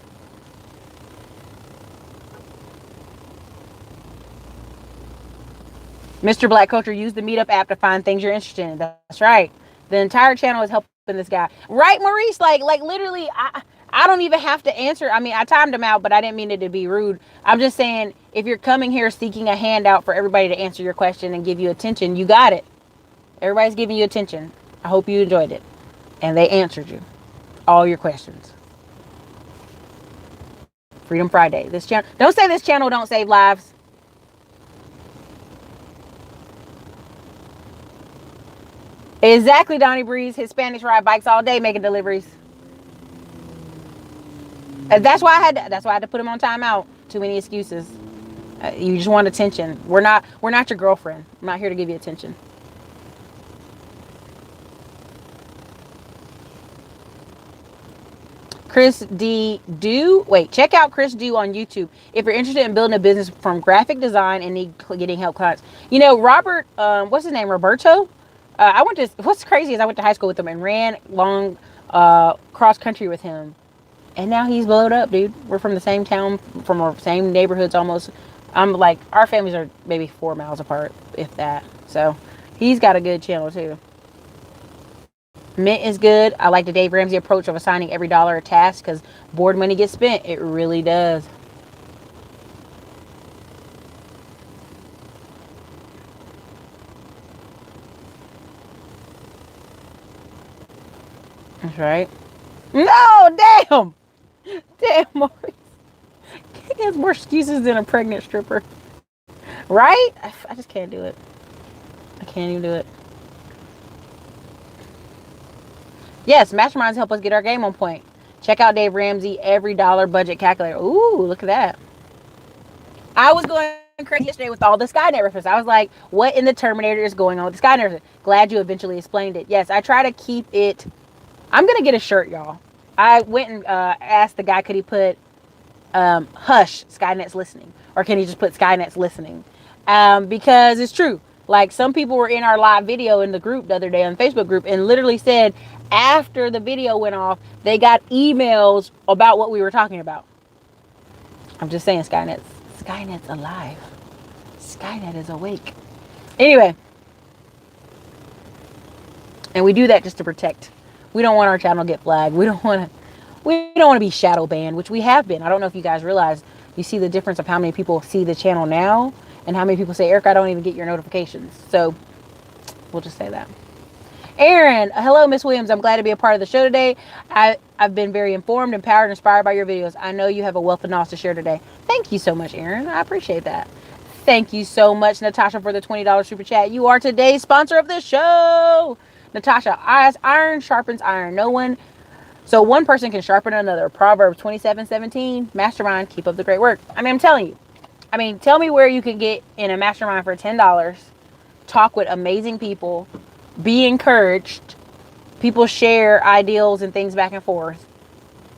Mr. Black Culture, use the Meetup app to find things you're interested in. That's right. The entire channel is helping this guy. Right, Maurice? Like literally, I don't even have to answer. I mean, I timed him out, but I didn't mean it to be rude. I'm just saying, if you're coming here seeking a handout for everybody to answer your question and give you attention, you got it. Everybody's giving you attention. I hope you enjoyed it. And they answered you. All your questions. Freedom Friday. This channel. Don't say this channel don't save lives. Exactly, Donnie Breeze. Hispanics ride bikes all day making deliveries. That's why I had to put him on timeout. Too many excuses. You just want attention. We're not your girlfriend. I'm not here to give you attention. Chris D. Do wait. Check out Chris Do on YouTube if you're interested in building a business from graphic design and need getting help clients. You know, Robert. What's his name? Roberto. I went to. What's crazy is I went to high school with him and ran long cross country with him, and now he's blowed up, dude. We're from the same town, from our same neighborhoods almost. I'm like, our families are maybe 4 miles apart, if that. So he's got a good channel too. Mint is good. I like the Dave Ramsey approach of assigning every dollar a task because board money gets spent. It really does. That's right. No, damn. Damn, Maurice. He has more excuses than a pregnant stripper. Right? I just can't do it. I can't even do it. Yes, masterminds help us get our game on point. Check out Dave Ramsey every dollar budget calculator. Ooh, look at that. I was going crazy yesterday with all the Skynet reference. I was like, what in the Terminator is going on with the Skynet reference? Glad you eventually explained it. Yes, I try to keep it. I'm going to get a shirt, y'all. I went and asked the guy, could he put hush, Skynet's listening? Or can he just put Skynet's listening? Because it's true. Like, some people were in our live video in the group the other day on the Facebook group and literally said after the video went off, they got emails about what we were talking about. I'm just saying, Skynet's alive. Skynet is awake. Anyway, and we do that just to protect. We don't want our channel to get flagged. We don't want to be shadow banned, which we have been. I don't know if you guys realize. You see the difference of how many people see the channel now and how many people say, Eric, I don't even get your notifications. So we'll just say that. Aaron, hello, Miss Williams. I'm glad to be a part of the show today. I've been very informed, empowered, and inspired by your videos. I know you have a wealth of knowledge to share today. Thank you so much, Aaron. I appreciate that. Thank you so much, Natasha, for the $20 super chat. You are today's sponsor of the show. Natasha, as iron sharpens iron. So one person can sharpen another. Proverbs 27:17. Mastermind, keep up the great work. I mean, I'm telling you. Tell me where you can get in a mastermind for $10. Talk with amazing people. Be encouraged. People share ideals and things back and forth.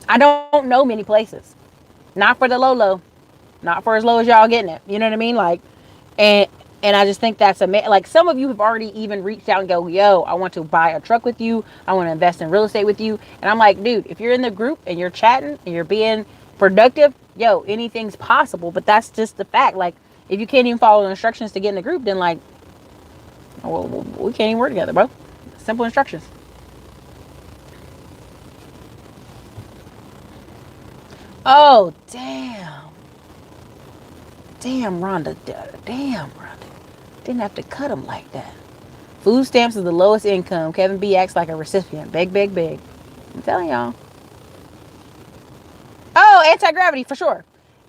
I don't know many places. Not for the low. Not for as low as y'all getting it. You know what I mean? Like, and I just think that's like, some of you have already even reached out and go, yo, I want to buy a truck with you. I want to invest in real estate with you. And I'm like, dude, if you're in the group and you're chatting and you're being productive, yo, anything's possible. But that's just the fact. Like, if you can't even follow the instructions to get in the group, then like, well, we can't even work together, bro. Simple instructions. Oh, damn. Damn, Rhonda. Didn't have to cut them like that. Food stamps is the lowest income. Kevin B acts like a recipient. Beg. I'm telling y'all. Oh, anti-gravity, for sure.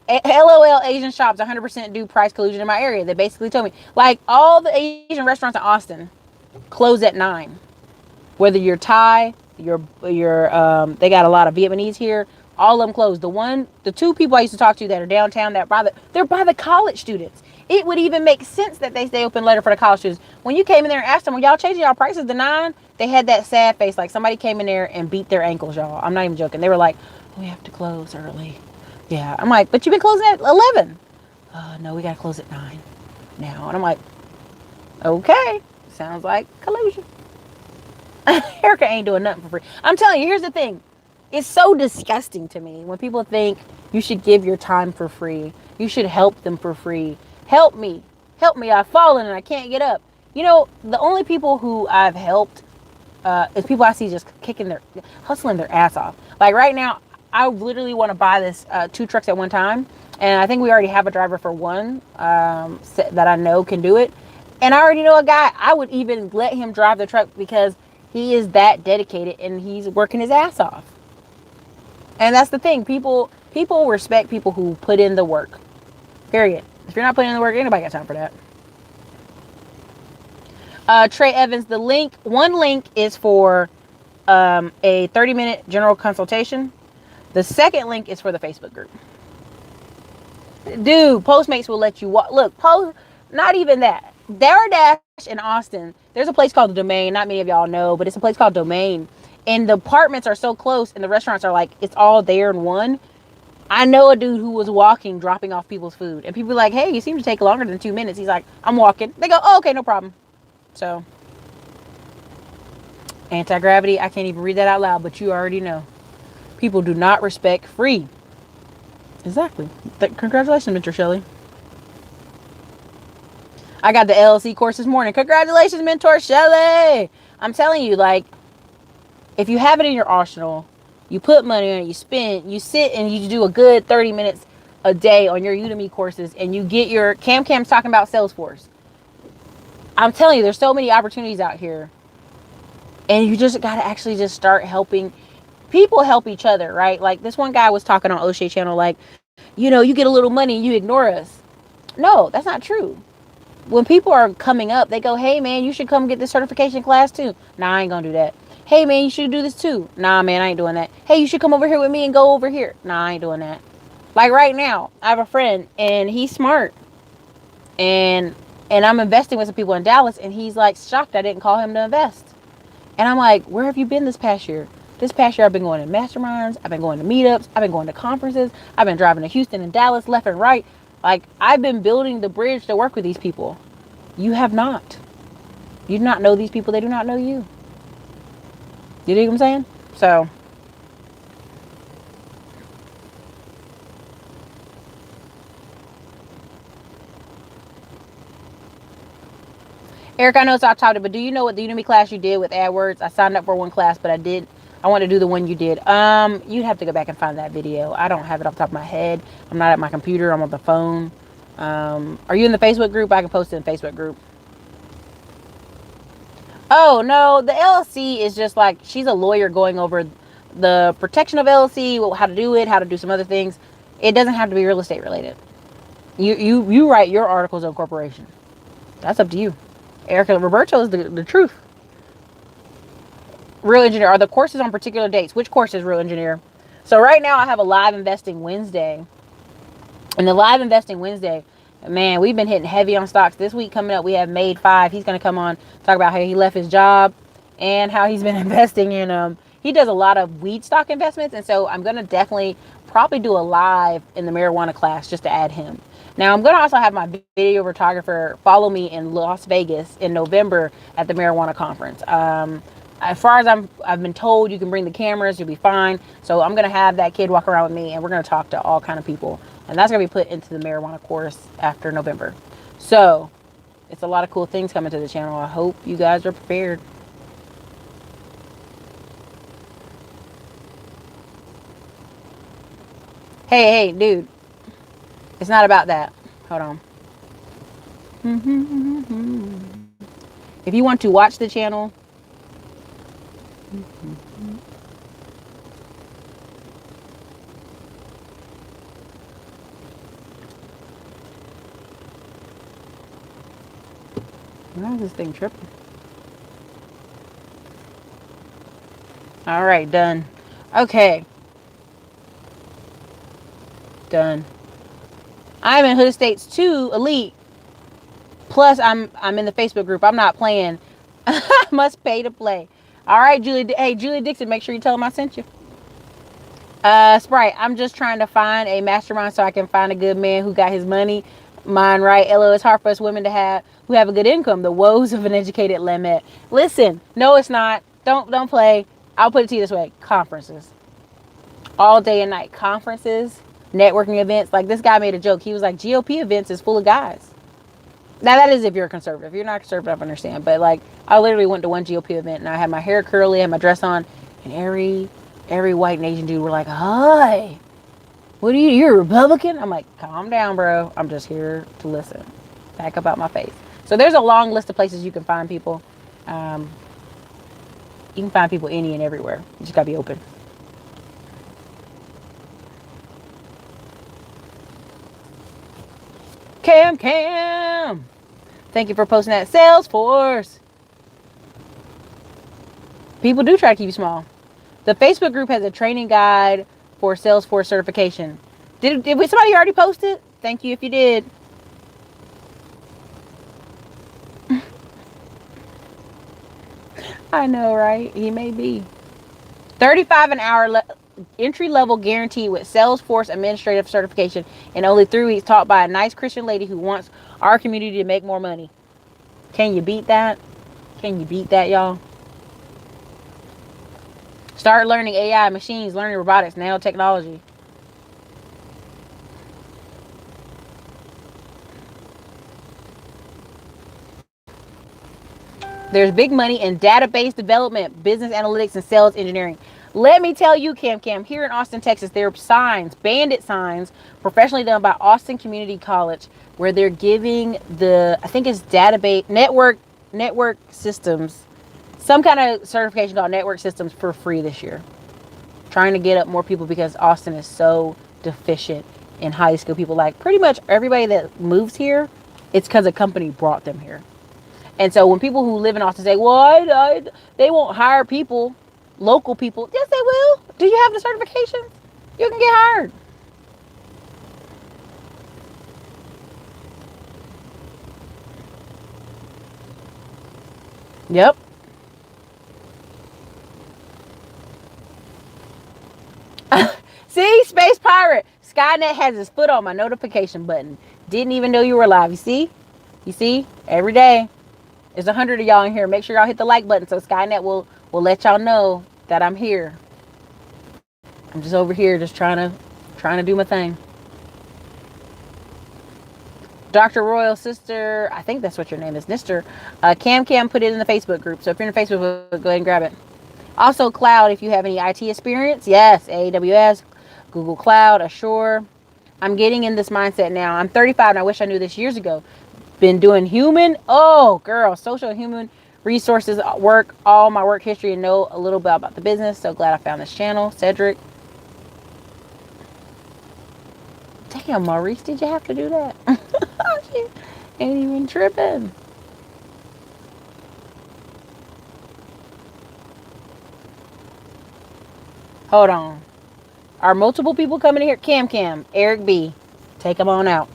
LOL Asian shops 100% do price collusion in my area. They basically told me, like, all the Asian restaurants in Austin close at 9. Whether you're Thai, you're they got a lot of Vietnamese here. All of them closed. The two people I used to talk to that are downtown, they're by the college students. It would even make sense that they stay open later for the college students. When you came in there and asked them, well, y'all changing y'all prices to 9? They had that sad face, like somebody came in there and beat their ankles, y'all. I'm not even joking. They were like, we have to close early. Yeah, I'm like, but you've been closing at 11. No, we got to close at 9 now. And I'm like, okay, sounds like collusion. Erica ain't doing nothing for free. I'm telling you, here's the thing. It's so disgusting to me when people think you should give your time for free. You should help them for free. Help me. I've fallen and I can't get up. You know, the only people who I've helped is people I see just hustling their ass off. Like right now, I literally want to buy this 2 trucks at one time. And I think we already have a driver for one that I know can do it. And I already know a guy. I would even let him drive the truck because he is that dedicated and he's working his ass off. And that's the thing. People respect people who put in the work. Period. If you're not putting in the work, anybody got time for that. Trey Evans, one link is for a 30-minute general consultation. The second link is for the Facebook group. Dude, Postmates will let you walk. Look, not even that. DoorDash in Austin, there's a place called the Domain. Not many of y'all know, but it's a place called Domain. And the apartments are so close and the restaurants are like, it's all there in one. I know a dude who was walking, dropping off people's food. And people are like, hey, you seem to take longer than 2 minutes. He's like, I'm walking. They go, oh, okay, no problem. So, anti-gravity, I can't even read that out loud, but you already know. People do not respect free. Exactly. Congratulations, Mr. Shelley. I got the LLC course this morning. Congratulations, Mentor Shelley. I'm telling you, like, if you have it in your arsenal, you put money on it, you sit and you do a good 30 minutes a day on your Udemy courses, and you get your Cam's talking about Salesforce. I'm telling you, there's so many opportunities out here. And you just got to actually just start helping. People help each other, right? Like this one guy was talking on O'Shea channel, like, you get a little money and you ignore us. No, that's not true. When people are coming up, they go, hey man, you should come get this certification class too. Nah, I ain't gonna do that. Hey man, you should do this too. Nah, man, I ain't doing that. Hey, you should come over here with me and go over here. Nah, I ain't doing that. Like right now, I have a friend and he's smart. And I'm investing with some people in Dallas, and he's like shocked I didn't call him to invest. And I'm like, where have you been this past year? This past year, I've been going to masterminds. I've been going to meetups. I've been going to conferences. I've been driving to Houston and Dallas left and right. Like, I've been building the bridge to work with these people. You have not. You do not know these people. They do not know you. You know what I'm saying? So, Eric, I know it's off topic, but do you know what the Udemy class you did with AdWords? I signed up for one class, but I want to do the one you did. You'd have to go back and find that video. I don't have it off the top of my head. I'm not at my computer. I'm on the phone. Are you in the Facebook group? I can post it in the Facebook group. Oh, no. The LLC is just like, she's a lawyer going over the protection of LLC, how to do it, how to do some other things. It doesn't have to be real estate related. You write your articles of incorporation. That's up to you. Erica Roberto is the truth. Real Engineer. Are the courses on particular dates? Which course is Real Engineer? So right now I have a live investing Wednesday. And the live investing Wednesday, man, we've been hitting heavy on stocks. This week coming up, we have Made 5. He's going to come on, talk about how he left his job and how he's been investing in, he does a lot of weed stock investments. And so I'm going to definitely probably do a live in the marijuana class just to add him. Now, I'm going to also have my video photographer follow me in Las Vegas in November at the marijuana conference. As far as I've been told, you can bring the cameras, you'll be fine. So I'm going to have that kid walk around with me, and we're going to talk to all kind of people. And that's going to be put into the marijuana course after November. So it's a lot of cool things coming to the channel. I hope you guys are prepared. Hey, dude. It's not about that. Hold on. If you want to watch the channel, why is this thing tripping? All right, done. Okay. Done. I'm in Hood Estates 2 Elite. Plus, I'm in the Facebook group. I'm not playing. I must pay to play. All right, Julie. Hey, Julie Dixon, make sure you tell them I sent you. Sprite, I'm just trying to find a mastermind so I can find a good man who got his mine right. Elo, it's hard for us women who have a good income. The woes of an educated lemon. Listen, no, it's not. Don't play. I'll put it to you this way. Conferences. All day and night. Conferences, networking events. Like this guy made a joke. He was like, GOP events is full of guys. Now that is if you're a conservative. If you're not conservative, I understand. But like, I literally went to one GOP event and I had my hair curly, I had my dress on, and every white and Asian dude were like, hi, you're a Republican? I'm like, calm down, bro. I'm just here to listen. Back up out my face. So there's a long list of places you can find people. You can find people any and everywhere. You just gotta be open. Cam. Thank you for posting that. Salesforce. People do try to keep you small. The Facebook group has a training guide for Salesforce certification. Did somebody already post it? Thank you if you did. I know, right? He may be. 35 an hour entry level guarantee with Salesforce administrative certification in only 3 weeks, taught by a nice Christian lady who wants our community to make more money. Can you beat that? Can you beat that, y'all? Start learning AI, machines, learning robotics, nanotechnology. There's big money in database development, business analytics, and sales engineering. Let me tell you, Cam, here in Austin, Texas, there are signs, bandit signs, professionally done by Austin Community College, where they're giving I think it's database, network systems, some kind of certification called network systems for free this year. Trying to get up more people because Austin is so deficient in highly skilled people. Like pretty much everybody that moves here, it's because a company brought them here. And so when people who live in Austin say, well, they won't hire people, local people. Yes, they will. Do you have the certification? You can get hired. Yep. See, Space Pirate. Skynet has his foot on my notification button. Didn't even know you were live. You see? You see? Every day. There's 100 of y'all in here. Make sure y'all hit the like button so Skynet will let y'all know that I'm here. I'm just over here just trying to do my thing. Dr. Royal Sister, I think that's what your name is, Nister. Cam put it in the Facebook group. So if you're in the Facebook group, go ahead and grab it. Also, Cloud, if you have any IT experience. Yes, AWS, Google Cloud, Azure. I'm getting in this mindset now. I'm 35 and I wish I knew this years ago. Been doing social human resources work, all my work history, and know a little bit about the business. So glad I found this channel. Cedric. Damn, Maurice, did you have to do that? She ain't even tripping. Hold on. Are multiple people coming in here? Cam, Eric B. Take them on out.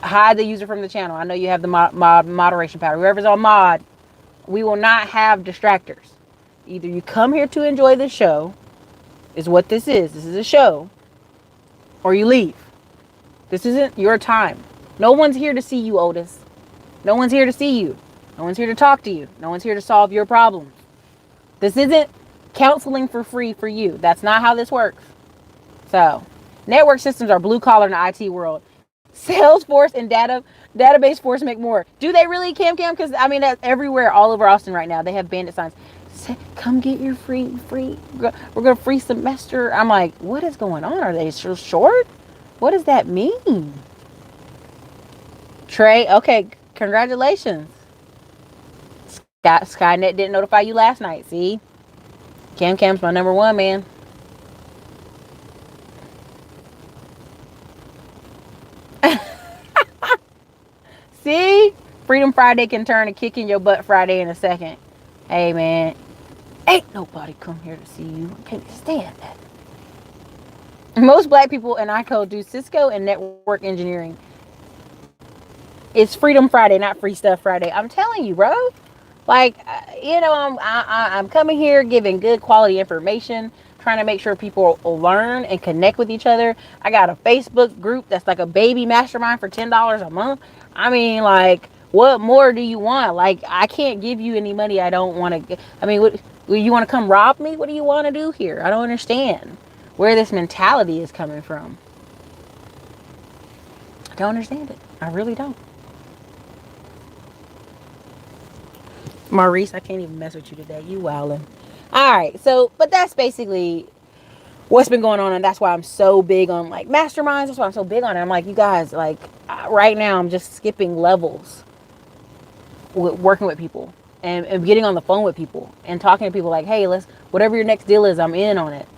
Hide the user from the channel. I know you have the moderation power. Whoever's on mod, we will not have distractors. Either you come here to enjoy the show, is what this is. This is a show. Or you leave. This isn't your time. No one's here to see you, Otis. No one's here to see you. No one's here to talk to you. No one's here to solve your problems. This isn't counseling for free for you. That's not how this works. So, network systems are blue collar in the IT world. Salesforce and database force make more. Do they really, Cam? Because I mean, that's everywhere, all over Austin right now. They have bandit signs. Come get your free. We're gonna free semester. I'm like, what is going on? Are they so short? What does that mean? Trey, okay, congratulations. Skynet didn't notify you last night. See, Cam's my number one, man. See, Freedom Friday can turn a kick in your butt Friday in a second. Hey, man, ain't nobody come here to see you. I can't stand that. Most black people in ICO do Cisco and network engineering. It's Freedom Friday, not Free Stuff Friday. I'm telling you, bro. Like, I'm coming here giving good quality information, trying to make sure people learn and connect with each other. I got a Facebook group that's like a baby mastermind for $10 a month. I mean, like, what more do you want? Like, I can't give you any money I don't want to. I mean, what you want to come rob me? What do you want to do here? I don't understand where this mentality is coming from. I don't understand it. I really don't. Maurice, I can't even mess with you today. You wildin'. All right, so, but that's basically what's been going on, and that's why I'm so big on, like, masterminds. That's why I'm so big on it. I'm like, you guys, like, right now I'm just skipping levels working with people and getting on the phone with people and talking to people like, hey, whatever your next deal is, I'm in on it.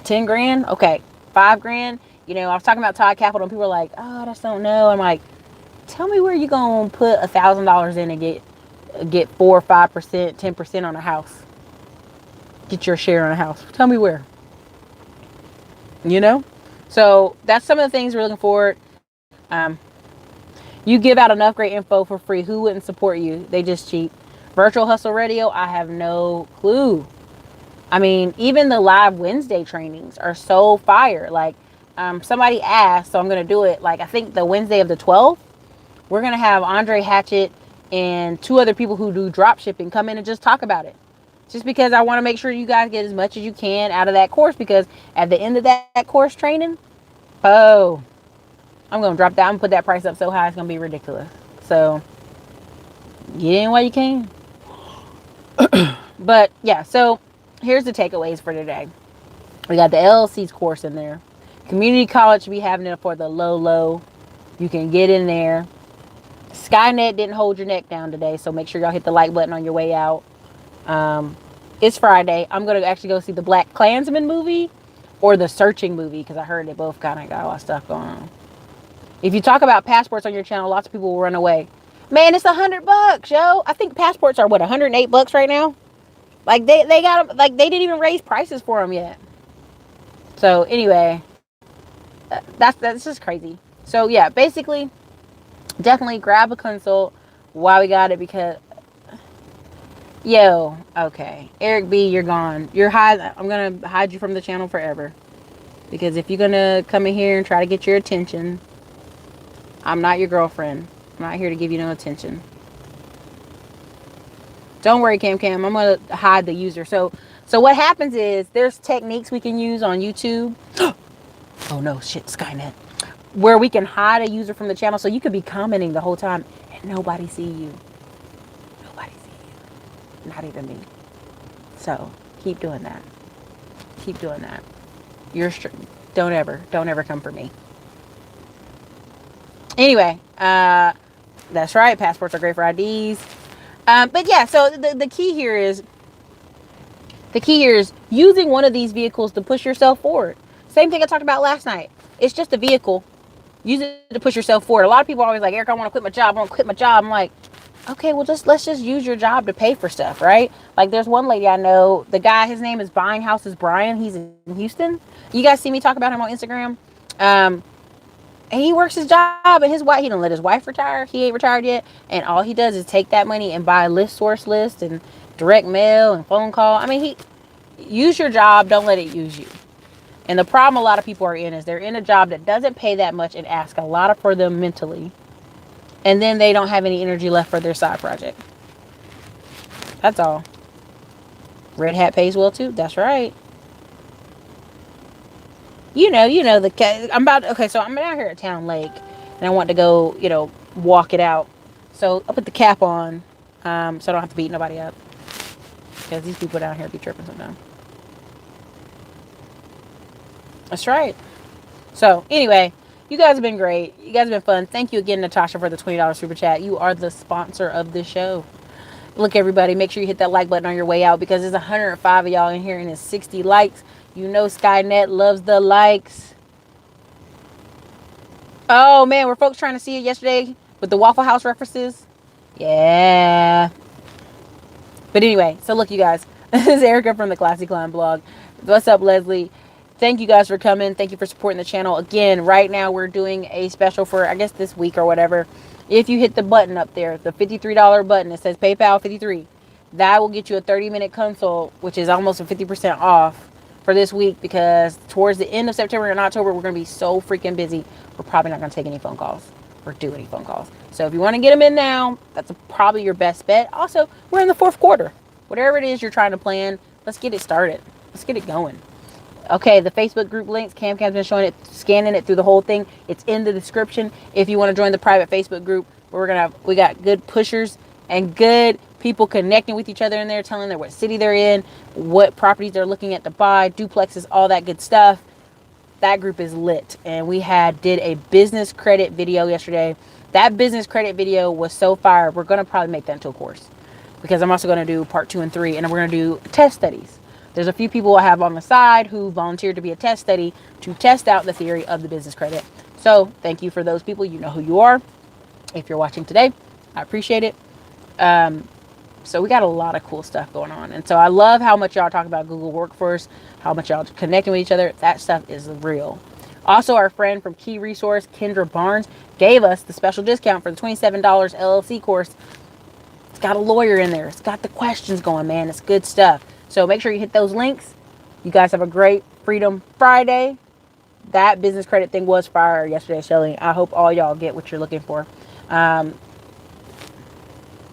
10 grand? Okay. 5 grand? You know, I was talking about Todd Capital, and people are like, oh, I just don't know. I'm like, tell me where you gonna put $1,000 in and get get 4 or 5%, 10% on a house. Get your share on a house. Tell me where. You know? So that's some of the things we're looking for. You give out enough great info for free. Who wouldn't support you? They just cheap. Virtual Hustle Radio, I have no clue. I mean, even the live Wednesday trainings are so fire. Like, somebody asked, so I'm going to do it. Like, I think the Wednesday of the 12th, we're going to have Andre Hatchett and 2 other people who do drop shipping come in and just talk about it. Just because I want to make sure you guys get as much as you can out of that course, because at the end of that course training, oh, I'm going to drop that. I'm going to put that price up so high it's going to be ridiculous. So, get in while you can. But, yeah, so here's the takeaways for today. We got the LLC's course in there. Community college, we having it for the low. You can get in there. Skynet didn't hold your neck down today, so make sure y'all hit the like button on your way out. It's Friday. I'm going to actually go see the Black Klansman movie or the Searching movie, because I heard they both kind of got a lot of stuff going on. If you talk about passports on your channel, lots of people will run away. Man, it's $100, yo. I think passports are, what, $108 right now? Like, they got them, like, they didn't even raise prices for them yet. So, anyway, that's just crazy. So, yeah, basically, definitely grab a consult while we got it, because, yo, okay, Eric B, you're gone. You're hide. I'm going to hide you from the channel forever. Because if you're going to come in here and try to get your attention, I'm not your girlfriend. I'm not here to give you no attention. Don't worry, Cam. I'm going to hide the user. So what happens is there's techniques we can use on YouTube. Oh, no, shit, Skynet. Where we can hide a user from the channel, so you could be commenting the whole time and nobody see you. Nobody see you. Not even me. So keep doing that. Keep doing that. Don't ever come for me. Anyway, that's right. Passports are great for IDs. But yeah, so the key here is using one of these vehicles to push yourself forward. Same thing I talked about last night. It's just a vehicle. Use it to push yourself forward. A lot of people are always like, Eric, I want to quit my job. I'm like, okay, well, let's just use your job to pay for stuff, right? Like, there's one lady I know, the guy, his name is Buying Houses Brian. He's in Houston. You guys see me talk about him on Instagram. And he works his job, and his wife, he don't let his wife retire. He ain't retired yet. And all he does is take that money and buy a list, source list, and direct mail and phone call. I mean, use your job. Don't let it use you. And the problem a lot of people are in is they're in a job that doesn't pay that much and ask a lot for them mentally. And then they don't have any energy left for their side project. That's all. Red Hat pays well too. That's right. You know, so I'm out here at Town Lake and I want to go, walk it out. So I'll put the cap on, so I don't have to beat nobody up. Because these people down here be tripping sometimes. That's right. So anyway, you guys have been great. You guys have been fun. Thank you again, Natasha, for the $20 super chat. You are the sponsor of this show. Look, everybody, make sure you hit that like button on your way out, because there's 105 of y'all in here and it's 60 likes. You know Skynet loves the likes. Oh, man, were folks trying to see it yesterday with the Waffle House references? Yeah. But anyway, so look, you guys. This is Erica from the Classy Climb blog. What's up, Leslie? Thank you guys for coming. Thank you for supporting the channel. Again, right now we're doing a special for, I guess, this week or whatever. If you hit the button up there, the $53 button, it says PayPal 53. That will get you a 30-minute consult, which is almost a 50% off for this week, because towards the end of September and October, we're going to be so freaking busy. We're probably not going to take any phone calls or do any phone calls. So if you want to get them in now, that's probably your best bet. Also, we're in the fourth quarter. Whatever it is you're trying to plan, let's get it started. Let's get it going. Okay, the Facebook group links, Cam's been showing it, scanning it through the whole thing. It's in the description if you want to join the private Facebook group. We got good pushers and good people connecting with each other in there, telling them what city they're in, what properties they're looking at to buy, duplexes, all that good stuff. That group is lit. And we did a business credit video yesterday. That business credit video was so fire. We're going to probably make that into a course, because I'm also going to do part 2 and 3, and we're going to do test studies. There's a few people I have on the side who volunteered to be a test study to test out the theory of the business credit. So thank you for those people. You know who you are. If you're watching today, I appreciate it. So we got a lot of cool stuff going on. And so I love how much y'all talk about Google Workforce, how much y'all connecting with each other. That stuff is real. Also, our friend from Key Resource, Kendra Barnes, gave us the special discount for the $27 LLC course. It's got a lawyer in there. It's got the questions going, man. It's good stuff. So make sure you hit those links. You guys have a great Freedom Friday. That business credit thing was fire yesterday, Shelly. I hope all y'all get what you're looking for.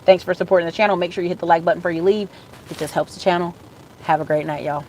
Thanks for supporting the channel. Make sure you hit the like button before you leave. It just helps the channel. Have a great night, y'all.